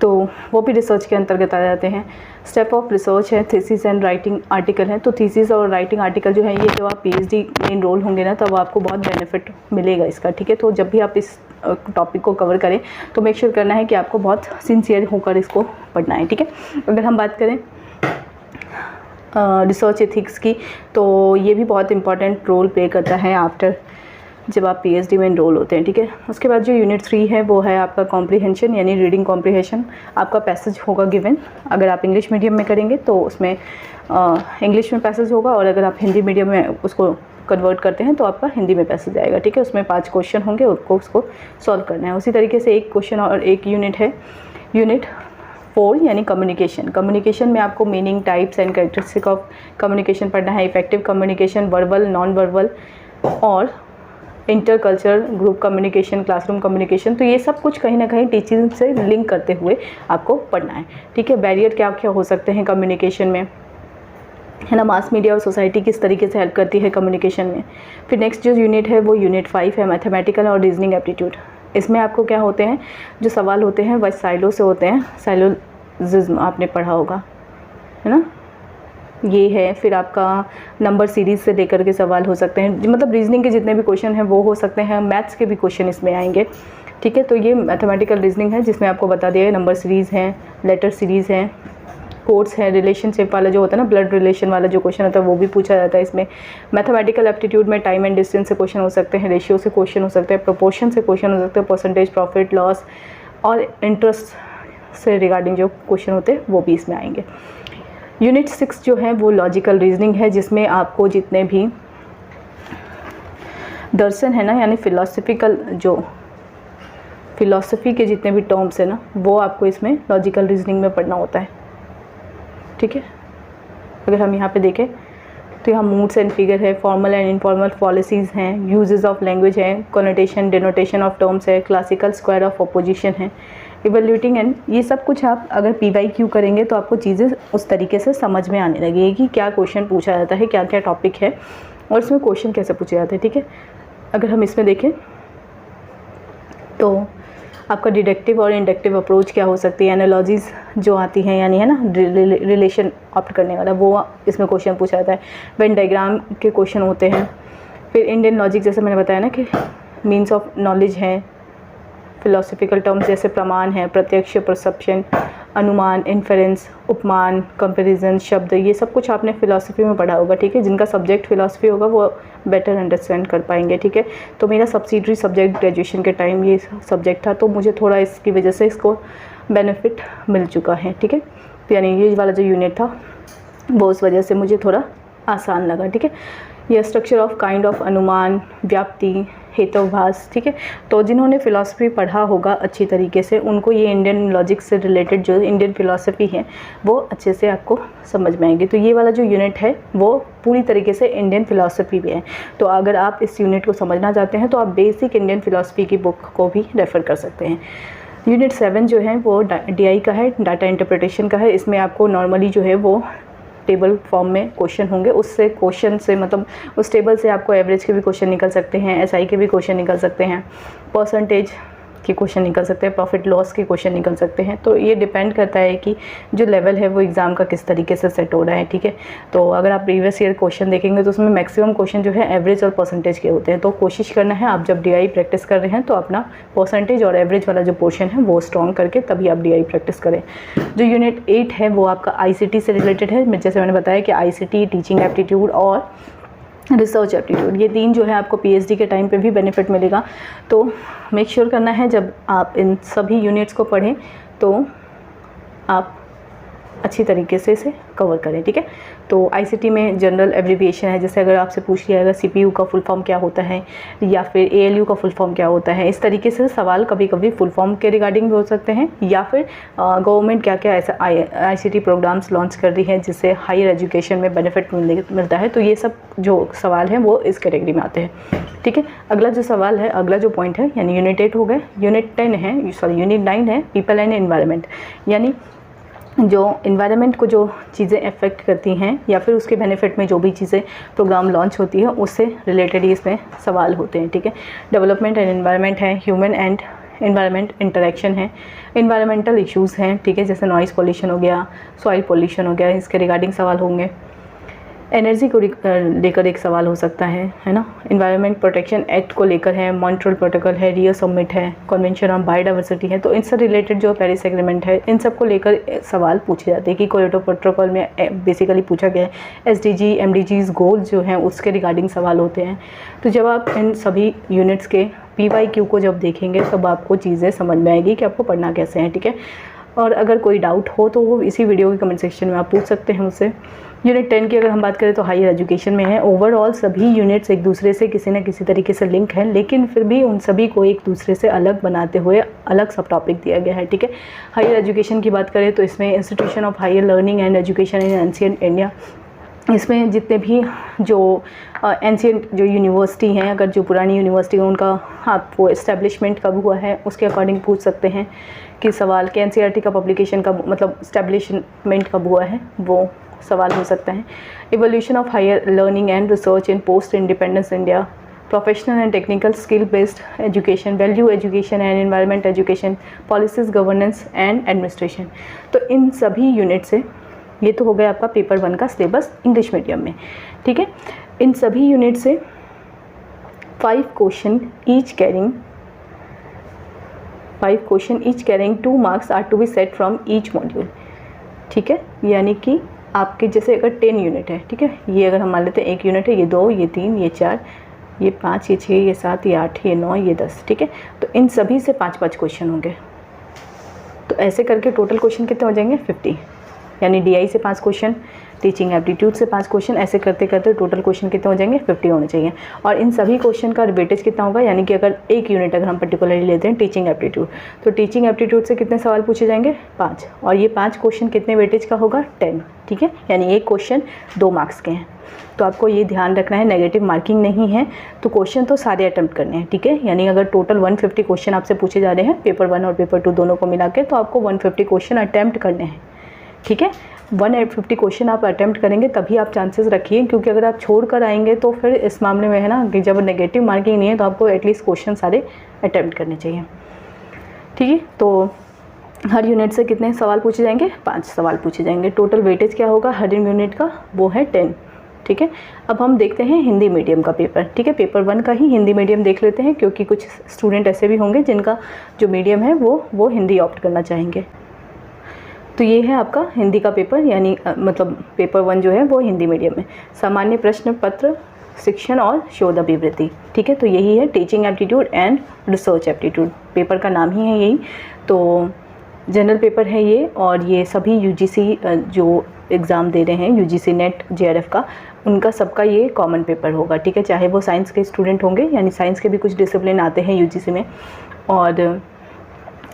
S1: तो वो भी रिसर्च के अंतर्गत आ जाते हैं। स्टेप ऑफ रिसर्च है, थीसिस एंड राइटिंग आर्टिकल है। तो थीसिस और राइटिंग आर्टिकल जो है ये जब आप पीएचडी में इनरोल होंगे ना तब आपको बहुत बेनिफिट मिलेगा इसका, ठीक है। तो जब भी आप इस टॉपिक को कवर करें तो मेक श्योर करना है कि आपको बहुत सिंसियर होकर इसको पढ़ना है, ठीक है। अगर हम बात करें रिसर्च एथिक्स की तो ये भी बहुत इंपॉर्टेंट रोल प्ले करता है आफ्टर जब आप पीएचडी में इनरोल होते हैं, ठीक है। उसके बाद जो यूनिट 3 है वो है आपका कॉम्प्रिहेंशन यानी रीडिंग कॉम्प्रिहेंशन। आपका पैसेज होगा गिवन, अगर आप इंग्लिश मीडियम में करेंगे तो उसमें इंग्लिश में पैसेज होगा, और अगर आप हिंदी मीडियम में उसको कन्वर्ट करते हैं तो आपका हिंदी में पैसेज आएगा, ठीक है। उसमें 5 क्वेश्चन होंगे, उसको सॉल्व करना है। उसी तरीके से एक क्वेश्चन और एक यूनिट है यूनिट 4 यानी कम्युनिकेशन। कम्युनिकेशन में आपको meaning, types and characteristic of communication पढ़ना है, effective communication, verbal, non verbal और interculture, group communication, classroom communication. तो ये सब कुछ कहीं ना कहीं टीचिंग से लिंक करते हुए आपको पढ़ना है, ठीक है। बैरियर क्या क्या हो सकते हैं कम्युनिकेशन में, है ना, मास मीडिया और सोसाइटी किस तरीके से हेल्प करती है कम्युनिकेशन में। फिर नेक्स्ट जो यूनिट है वो यूनिट 5 है, मैथमेटिकल और रीजनिंग एप्टीट्यूड। इसमें आपको क्या होते हैं, जो सवाल होते हैं वह साइलो से होते हैं, साइलोजिज्म आपने पढ़ा होगा, है ना, ये है। फिर आपका नंबर सीरीज़ से लेकर के सवाल हो सकते हैं, मतलब रीजनिंग के जितने भी क्वेश्चन हैं वो हो सकते हैं, मैथ्स के भी क्वेश्चन इसमें आएंगे, ठीक है। तो ये मैथमेटिकल रीजनिंग है जिसमें आपको बता दिया है नंबर सीरीज़ है, लेटर सीरीज़ है, कोड्स है, रिलेशनशिप वाला जो होता है ना, ब्लड रिलेशन वाला जो क्वेश्चन होता है वो भी पूछा जाता है इसमें। मैथमेटिकल एप्टीट्यूड में टाइम एंड डिस्टेंस से क्वेश्चन हो सकते हैं, रेशियो से क्वेश्चन हो सकते हैं, प्रोपोर्शन से क्वेश्चन हो सकते हैं, परसेंटेज, प्रॉफिट, लॉस और इंटरेस्ट से रिगार्डिंग जो क्वेश्चन होते हैं वो भी इसमें आएंगे। यूनिट 6 जो है वो लॉजिकल रीजनिंग है, जिसमें आपको जितने भी दर्शन है ना, यानी फिलॉसफी के जितने भी टर्म्स है ना वो आपको इसमें लॉजिकल रीजनिंग में पढ़ना होता है, ठीक है। अगर हम यहाँ पे देखें तो यहाँ मूड्स एंड फिगर है, फॉर्मल एंड इनफॉर्मल पॉलिसीज़ हैं, यूजेस ऑफ लैंग्वेज है, कोनोटेशन डिनोटेशन ऑफ टर्म्स है, क्लासिकल स्क्वायर ऑफ अपोजिशन है, इवैल्यूएटिंग एंड, ये सब कुछ आप अगर PYQ करेंगे तो आपको चीज़ें उस तरीके से समझ में आने लगेगी कि क्या क्वेश्चन पूछा जाता है, क्या क्या टॉपिक है और इसमें क्वेश्चन कैसे पूछे जाते हैं, ठीक है। अगर हम इसमें देखें तो आपका डिडक्टिव और इंडक्टिव अप्रोच क्या हो सकती है, एनालॉजीज़ जो आती हैं यानी, है ना, रिलेशन ऑप्ट करने वाला, वो इसमें क्वेश्चन पूछा जाता है। वेन डायग्राम के क्वेश्चन होते हैं। फिर इंडियन लॉजिक जैसे मैंने बताया ना कि मीन्स ऑफ नॉलेज है, फिलोसफिकल टर्म्स जैसे प्रमाण है, प्रत्यक्ष, परसेप्शन, अनुमान, इन्फेरेंस, उपमान, कंपैरिजन, शब्द, ये सब कुछ आपने फ़िलासफ़ी में पढ़ा होगा, ठीक है। जिनका सब्जेक्ट फ़िलासफ़ी होगा वो बेटर अंडरस्टैंड कर पाएंगे, ठीक है। तो मेरा सब्सिडरी सब्जेक्ट ग्रेजुएशन के टाइम ये सब्जेक्ट था, तो मुझे थोड़ा इसकी वजह से इसको बेनिफिट मिल चुका है, ठीक है। तो यानी ये वाला जो यूनिट था वो उस वजह से मुझे थोड़ा आसान लगा, ठीक है। यह स्ट्रक्चर ऑफ काइंड ऑफ अनुमान, व्याप्ति, हेतुभास, ठीक है। तो जिन्होंने फ़िलासफ़ी पढ़ा होगा अच्छी तरीके से उनको ये इंडियन लॉजिक से रिलेटेड जो इंडियन फ़िलासफ़ी है वो अच्छे से आपको समझ में आएगी। तो ये वाला जो यूनिट है वो पूरी तरीके से इंडियन फ़िलासफ़ी भी है। तो अगर आप इस यूनिट को समझना चाहते हैं तो आप बेसिक इंडियन फ़िलासफ़ी की बुक को भी रेफ़र कर सकते हैं। यूनिट 7 जो है वो DI का है, डाटा इंटरप्रिटेशन का है। इसमें आपको नॉर्मली जो है वो टेबल फॉर्म में क्वेश्चन होंगे, उससे क्वेश्चन से मतलब उस टेबल से आपको एवरेज के भी क्वेश्चन निकल सकते हैं, SI के भी क्वेश्चन निकल सकते हैं, परसेंटेज के क्वेश्चन निकल सकते हैं, प्रॉफिट लॉस के क्वेश्चन निकल सकते हैं। तो ये डिपेंड करता है कि जो लेवल है वो एग्ज़ाम का किस तरीके से सेट हो रहा है, ठीक है। तो अगर आप प्रीवियस ईयर क्वेश्चन देखेंगे तो उसमें मैक्सिमम क्वेश्चन जो है एवरेज और परसेंटेज के होते हैं। तो कोशिश करना है आप जब DI प्रैक्टिस कर रहे हैं तो अपना परसेंटेज और एवरेज वाला जो पोर्शन है वो स्ट्रॉन्ग करके तभी आप DI प्रैक्टिस करें। जो यूनिट 8 है वो आपका ICT से रिलेटेड है। जैसे मैंने बताया कि ICT, टीचिंग एप्टीट्यूड और रिसर्च एप्टीट्यूड, ये 3 जो है आपको PhD के टाइम पे भी बेनिफिट मिलेगा। तो मेक श्योर करना है जब आप इन सभी यूनिट्स को पढ़ें तो आप अच्छी तरीके से इसे कवर करें, ठीक है। तो आईसीटी में जनरल एब्रिविएशन है, जैसे अगर आपसे पूछ लिया जाएगा सीपीयू का फुल फॉर्म क्या होता है या फिर एएलयू का फुल फॉर्म क्या होता है, इस तरीके से सवाल कभी कभी फुल फॉर्म के रिगार्डिंग भी हो सकते हैं, या फिर गवर्नमेंट क्या क्या ऐसा आईसीटी प्रोग्राम्स लॉन्च कर रही है जिससे हायर एजुकेशन में बेनिफिट मिलता है। तो ये सब जो सवाल हैं वो इस कैटेगरी में आते हैं, ठीक है। अगला जो सवाल है, अगला जो पॉइंट है, यानी यूनिट 8 हो गए, यूनिट 10 है, सॉरी यूनिट 9 है पीपल एंड एनवायरनमेंट, यानी जो इन्वायरमेंट को जो चीज़ें अफेक्ट करती हैं या फिर उसके बेनिफिट में जो भी चीज़ें प्रोग्राम लॉन्च होती है उससे रिलेटेड ही इसमें सवाल होते हैं, ठीक है। डेवलपमेंट एंड एनवायरनमेंट है, ह्यूमन एंड इन्वायरमेंट इंटरेक्शन है, इन्वायरमेंटल इश्यूज़ हैं, ठीक है, जैसे नॉइज़ पोल्यूशन हो गया, सॉइल पोल्यूशन हो गया, इसके रिगार्डिंग सवाल होंगे। एनर्जी को लेकर एक सवाल हो सकता है ना। इन्वायरमेंट प्रोटेक्शन एक्ट को लेकर है, मॉन्ट्रियल प्रोटोकॉल है, रियो समिट है, कन्वेंशन ऑन बायोडाइवर्सिटी है, तो इनसे रिलेटेड जो पेरिस एग्रीमेंट है इन सब को लेकर सवाल पूछे जाते हैं कि क्योटो प्रोटोकॉल में बेसिकली पूछा गया है एसडीजी एमडीजीज गोल जो हैं उसके रिगार्डिंग सवाल होते हैं। तो जब आप इन सभी यूनिट्स के PYQ को जब देखेंगे तब आपको चीज़ें समझ में आएगी कि आपको पढ़ना कैसे है, ठीक है। और अगर कोई डाउट हो तो वो इसी वीडियो के कमेंट सेक्शन में आप पूछ सकते हैं मुझसे। यूनिट 10 की अगर हम बात करें तो हायर एजुकेशन में है। ओवरऑल सभी यूनिट्स एक दूसरे से किसी न किसी तरीके से लिंक है, लेकिन फिर भी उन सभी को एक दूसरे से अलग बनाते हुए अलग सब टॉपिक दिया गया है, ठीक है। हायर एजुकेशन की बात करें तो इसमें institution of higher learning and education in ancient India, इसमें जितने भी जो एंशिएंट जो यूनिवर्सिटी हैं, अगर जो पुरानी यूनिवर्सिटी है उनका आपको इस्टेब्लिशमेंट कब हुआ है उसके अकॉर्डिंग पूछ सकते हैं कि सवाल के एनसीईआरटी का पब्लिकेशन कब, मतलब इस्टेब्लिशमेंट कब हुआ है, वो सवाल हो सकता है। Evolution of higher learning and research in post independence India, professional and technical skill based education, value education and environment education, policies governance and administration. तो इन सभी यूनिट से, ये तो हो गया आपका पेपर 1 का सिलेबस इंग्लिश मीडियम में, ठीक है। इन सभी यूनिट से 5 question each carrying 2 marks are to be set from each module, ठीक है। यानी कि आपके जैसे अगर 10 यूनिट है, ठीक है, ये अगर हम मान लेते हैं 1 यूनिट है, ये 2, ये 3, ये 4, ये 5, ये 6, ये 7, ये 8, ये 9, ये 10, ठीक है। तो इन सभी से 5-5 क्वेश्चन होंगे। तो ऐसे करके टोटल क्वेश्चन कितने हो जाएंगे 50, यानी DI से 5 क्वेश्चन, टीचिंग एप्टीट्यूड से 5 क्वेश्चन, ऐसे करते करते टोटल क्वेश्चन कितने हो जाएंगे 50 होने चाहिए। और इन सभी क्वेश्चन का वेटेज कितना होगा, यानी कि अगर एक यूनिट अगर हम पर्टिकुलरली लेते हैं टीचिंग एप्टीट्यूड, तो टीचिंग एप्टीट्यूड से कितने सवाल पूछे जाएंगे 5, और ये 5 क्वेश्चन कितने वेटेज का होगा 10, ठीक है। यानी एक क्वेश्चन 2 मार्क्स के हैं। तो आपको ये ध्यान रखना है, नेगेटिव मार्किंग नहीं है, तो क्वेश्चन तो सारे अटेम्प्ट करने हैं, ठीक है। यानी अगर टोटल 150 क्वेश्चन आपसे पूछे जा रहे हैं पेपर 1 और पेपर 2 दोनों को मिला के, तो आपको 150 क्वेश्चन अटेम्प्ट करने हैं, ठीक है। 150 क्वेश्चन आप अटेम्प्ट करेंगे तभी आप चांसेस रखिए, क्योंकि अगर आप छोड़ कर आएंगे तो फिर इस मामले में है ना कि जब नेगेटिव मार्किंग नहीं है तो आपको एटलीस्ट क्वेश्चन सारे अटेम्प्ट करने चाहिए, ठीक है। तो हर यूनिट से कितने सवाल पूछे जाएंगे 5 सवाल पूछे जाएंगे। टोटल वेटेज क्या होगा हर यूनिट का, वो है 10, ठीक है। अब हम देखते हैं हिंदी मीडियम का पेपर, ठीक है। पेपर 1 का ही हिंदी मीडियम देख लेते हैं, क्योंकि कुछ स्टूडेंट ऐसे भी होंगे जिनका जो मीडियम है वो हिंदी ऑप्ट करना चाहेंगे। तो ये है आपका हिंदी का पेपर, यानी मतलब पेपर 1 जो है वो हिंदी मीडियम में। सामान्य प्रश्न पत्र, शिक्षण और शोध अभिवृत्ति, ठीक है। तो यही है teaching aptitude and research aptitude, paper का नाम ही है यही। तो जनरल पेपर है ये, और ये सभी UGC जो एग्ज़ाम दे रहे हैं UGC नेट JRF का, उनका सबका ये कॉमन पेपर होगा, ठीक है। चाहे वो साइंस के स्टूडेंट होंगे, यानी साइंस के भी कुछ डिसिप्लिन आते हैं UGC में, और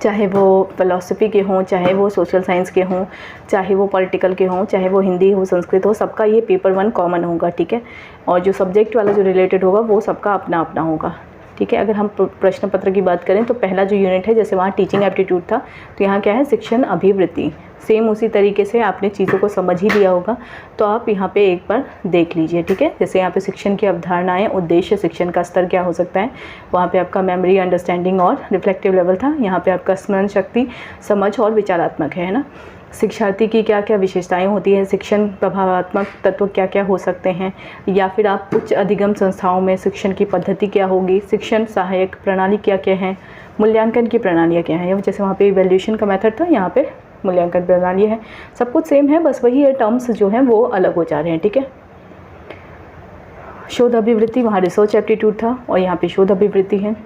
S1: चाहे वो फ़िलासफ़ी के हों, चाहे वो सोशल साइंस के हों, चाहे वो पॉलिटिकल के हों, चाहे वो हिंदी हो, संस्कृत हो, सबका ये पेपर 1 कॉमन होगा, ठीक है। और जो सब्जेक्ट वाला जो रिलेटेड होगा वो सबका अपना अपना होगा, ठीक है। अगर हम प्रश्न पत्र की बात करें तो पहला जो यूनिट है, जैसे वहाँ टीचिंग एप्टीट्यूड था, तो यहाँ क्या है शिक्षण अभिवृत्ति, सेम उसी तरीके से आपने चीज़ों को समझ ही लिया होगा, तो आप यहाँ पे एक बार देख लीजिए, ठीक है। जैसे यहाँ पे शिक्षण की अवधारणाएं, उद्देश्य, शिक्षण का स्तर क्या हो सकता है, वहाँ पे आपका मेमोरी, अंडरस्टैंडिंग और रिफ्लेक्टिव लेवल था। यहाँ पे आपका स्मरण शक्ति, समझ और विचारात्मक है ना। शिक्षार्थी की क्या क्या विशेषताएं होती हैं, शिक्षण प्रभावात्मक तत्व क्या क्या हो सकते हैं, या फिर आप उच्च अधिगम संस्थाओं में शिक्षण की पद्धति क्या होगी, शिक्षण सहायक प्रणाली क्या क्या है, मूल्यांकन की प्रणालियाँ क्या हैं। जैसे वहाँ पे इवैल्यूएशन का मेथड था, यहाँ पे मूल्यांकन प्रणाली है। सब कुछ सेम है, बस वही है टर्म्स जो हैं वो अलग हो जा रहे हैं, ठीक है। शोध अभिवृत्ति, वहाँ रिसर्च एप्टीट्यूड था और यहाँ पे शोध अभिवृत्ति है।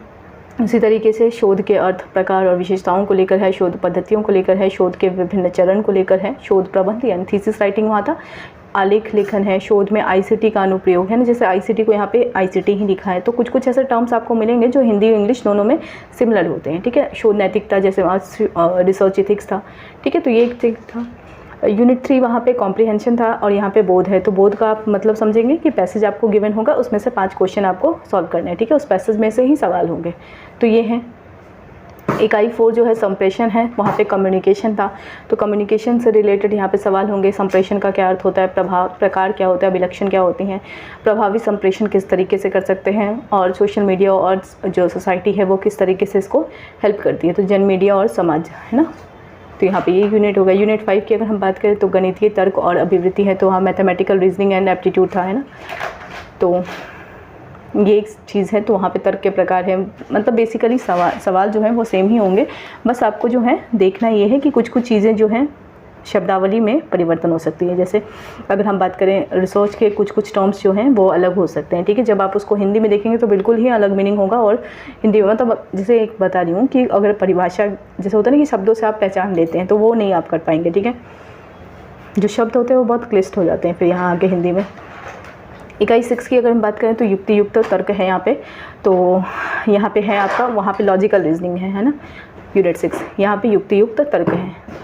S1: इसी तरीके से शोध के अर्थ, प्रकार और विशेषताओं को लेकर है, शोध पद्धतियों को लेकर है, शोध के विभिन्न चरण को लेकर है, शोध प्रबंध यानी थीसिस राइटिंग वहाँ था, आलेख लेखन है, शोध में आईसीटी का अनुप्रयोग है ना, जैसे आईसीटी को यहाँ पे आईसीटी ही लिखा है। तो कुछ कुछ ऐसे टर्म्स आपको मिलेंगे जो हिंदी और इंग्लिश दोनों में सिमिलर होते हैं, ठीक है। शोध नैतिकता, जैसे रिसर्च इथिक्स था, ठीक है, तो ये एक चीज़ था। यूनिट 3 वहाँ पे कॉम्प्रिहेंशन था और यहाँ पे बोध है। तो बोध का आप मतलब समझेंगे कि पैसेज आपको गिवन होगा, उसमें से 5 क्वेश्चन आपको सॉल्व करने हैं, ठीक है, उस पैसेज में से ही सवाल होंगे। तो ये हैं। इकाई 4 जो है संप्रेषण है, वहाँ पे कम्युनिकेशन था, तो कम्युनिकेशन से रिलेटेड यहाँ पे सवाल होंगे। संप्रेषण का क्या अर्थ होता है, प्रकार क्या होता है, अभिलक्षण क्या होती हैं, प्रभावी संप्रेषण किस तरीके से कर सकते हैं, और सोशल मीडिया और जो सोसाइटी है वो किस तरीके से इसको हेल्प करती है, तो जन मीडिया और समाज, है ना। तो यहाँ पे ये यूनिट होगा। यूनिट 5 की अगर हम बात करें तो गणितीय तर्क और अभिवृत्ति है, तो वहाँ मैथमेटिकल रीजनिंग एंड एप्टीट्यूड था, है ना। तो ये एक चीज़ है, तो वहाँ पे तर्क के प्रकार है, मतलब बेसिकली सवाल जो है वो सेम ही होंगे, बस आपको जो है देखना ये है कि कुछ कुछ चीज़ें जो हैं शब्दावली में परिवर्तन हो सकती है। जैसे अगर हम बात करें रिसर्च के कुछ कुछ टर्म्स जो हैं वो अलग हो सकते हैं, ठीक है। जब आप उसको हिंदी में देखेंगे तो बिल्कुल ही अलग मीनिंग होगा, और हिंदी में मतलब जैसे एक बता रही हूँ कि अगर परिभाषा जैसे होता है ना कि शब्दों से आप पहचान लेते हैं, तो वो नहीं आप कर पाएंगे, ठीक है। जो शब्द होते हैं वो बहुत क्लिष्ट हो जाते हैं फिर यहाँ आके हिंदी में। इकाई 6 की अगर हम बात करें तो युक्ति युक्त तर्क है यहाँ पे, तो यहाँ पे है आपका, वहाँ पे लॉजिकल रीजनिंग है ना। यूनिट 6 यहाँ पे युक्ति युक्त तर्क है,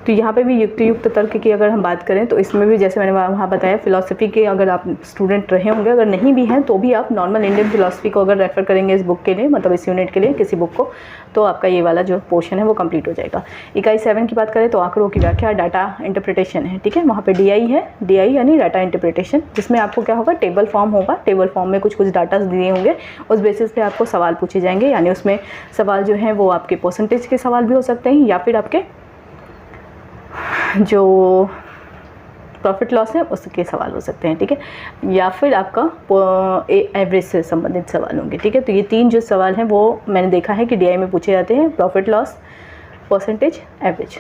S1: तो यहाँ पे भी युक्ति युक्त तर्क की अगर हम बात करें तो इसमें भी जैसे मैंने वहाँ बताया फिलॉसफी के अगर आप स्टूडेंट रहे होंगे, अगर नहीं भी हैं तो भी आप नॉर्मल इंडियन फिलॉसफी को अगर रेफ़र करेंगे इस बुक के लिए, मतलब इस यूनिट के लिए किसी बुक को, तो आपका ये वाला जो पोर्शन है वो कंप्लीट हो जाएगा। इकाई 7 की बात करें तो आंकड़ों की व्याख्या, डाटा इंटरप्रिटेशन है, ठीक है। वहाँ पर DI है, DI यानी डाटा इंटरप्रिटेशन, जिसमें आपको क्या होगा, टेबल फॉर्म होगा, टेबल फॉर्म में कुछ कुछ डाटा दिए होंगे, उस बेसिस पे आपको सवाल पूछे जाएंगे, यानी उसमें सवाल जो है वो आपके परसेंटेज के सवाल भी हो सकते हैं, या फिर आपके जो प्रॉफिट लॉस है उसके सवाल हो सकते हैं, ठीक है, या फिर आपका एवरेज से संबंधित सवाल होंगे, ठीक है। तो ये 3 जो सवाल हैं वो मैंने देखा है कि DI में पूछे जाते हैं, प्रॉफिट लॉस, परसेंटेज, एवरेज,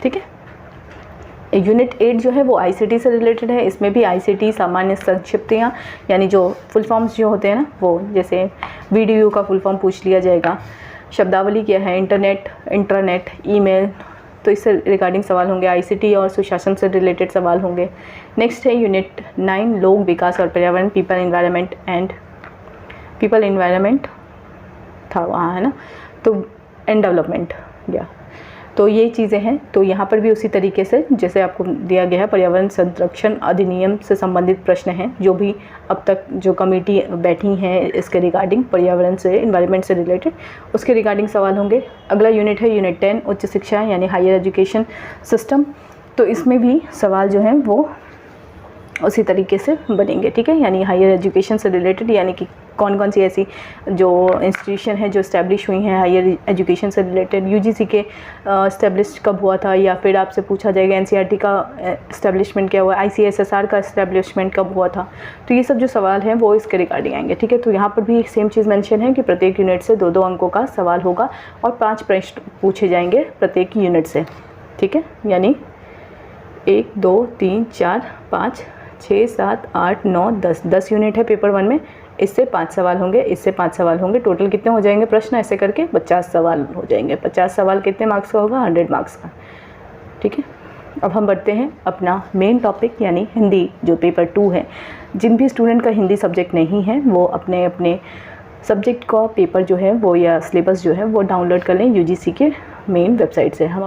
S1: ठीक है। यूनिट 8 जो है वो ICT से रिलेटेड है, इसमें भी ICT सामान्य संक्षिप्तियाँ यानी जो फुल फॉर्म्स जो होते हैं ना, वो जैसे VDU का फुल फॉर्म पूछ लिया जाएगा, शब्दावली क्या है, इंटरनेट, इंट्रानेट, ईमेल, तो इससे रिगार्डिंग सवाल होंगे। ICT और सुशासन से रिलेटेड सवाल होंगे। नेक्स्ट है यूनिट 9 लोक विकास और पर्यावरण, पीपल इन्वायरमेंट था वहाँ, है ना, तो एंड डेवलपमेंट या, तो ये चीज़ें हैं। तो यहाँ पर भी उसी तरीके से जैसे आपको दिया गया है, पर्यावरण संरक्षण अधिनियम से संबंधित प्रश्न हैं, जो भी अब तक जो कमेटी बैठी हैं इसके रिगार्डिंग पर्यावरण से, इन्वायरमेंट से रिलेटेड, उसके रिगार्डिंग सवाल होंगे। अगला यूनिट है यूनिट 10 उच्च शिक्षा यानी हायर एजुकेशन सिस्टम, तो इसमें भी सवाल जो हैं वो उसी तरीके से बनेंगे, ठीक है, यानी हायर एजुकेशन से रिलेटेड, यानी कि कौन कौन सी ऐसी जो इंस्टीट्यूशन है जो इस्टेब्लिश हुई हैं हायर एजुकेशन से रिलेटेड, UGC के इस्टेब्लिश कब हुआ था, या फिर आपसे पूछा जाएगा NCERT का इस्टेब्लिशमेंट क्या हुआ, ICSSR का इस्टेब्लिशमेंट कब हुआ था। तो ये सब जो सवाल हैं वो इसके रिगार्डिंग आएंगे, ठीक है। तो यहाँ पर भी सेम चीज़ मेंशन है कि प्रत्येक यूनिट से 2-2 अंकों का सवाल होगा और 5 प्रश्न पूछे जाएंगे प्रत्येक यूनिट से, ठीक है, यानी 1 2 3 4 5 6 7 8 9 10 यूनिट है पेपर 1 में, इससे 5 सवाल होंगे, इससे 5 सवाल होंगे, टोटल कितने हो जाएंगे प्रश्न, ऐसे करके 50 सवाल हो जाएंगे। 50 सवाल कितने मार्क्स का होगा, 100 मार्क्स का, ठीक है। अब हम बढ़ते हैं अपना मेन टॉपिक यानी हिंदी, जो पेपर 2 है। जिन भी स्टूडेंट का हिंदी सब्जेक्ट नहीं है वो अपने अपने सब्जेक्ट का पेपर जो है वो या सिलेबस जो है वो डाउनलोड कर लें UGC के मेन वेबसाइट से। हम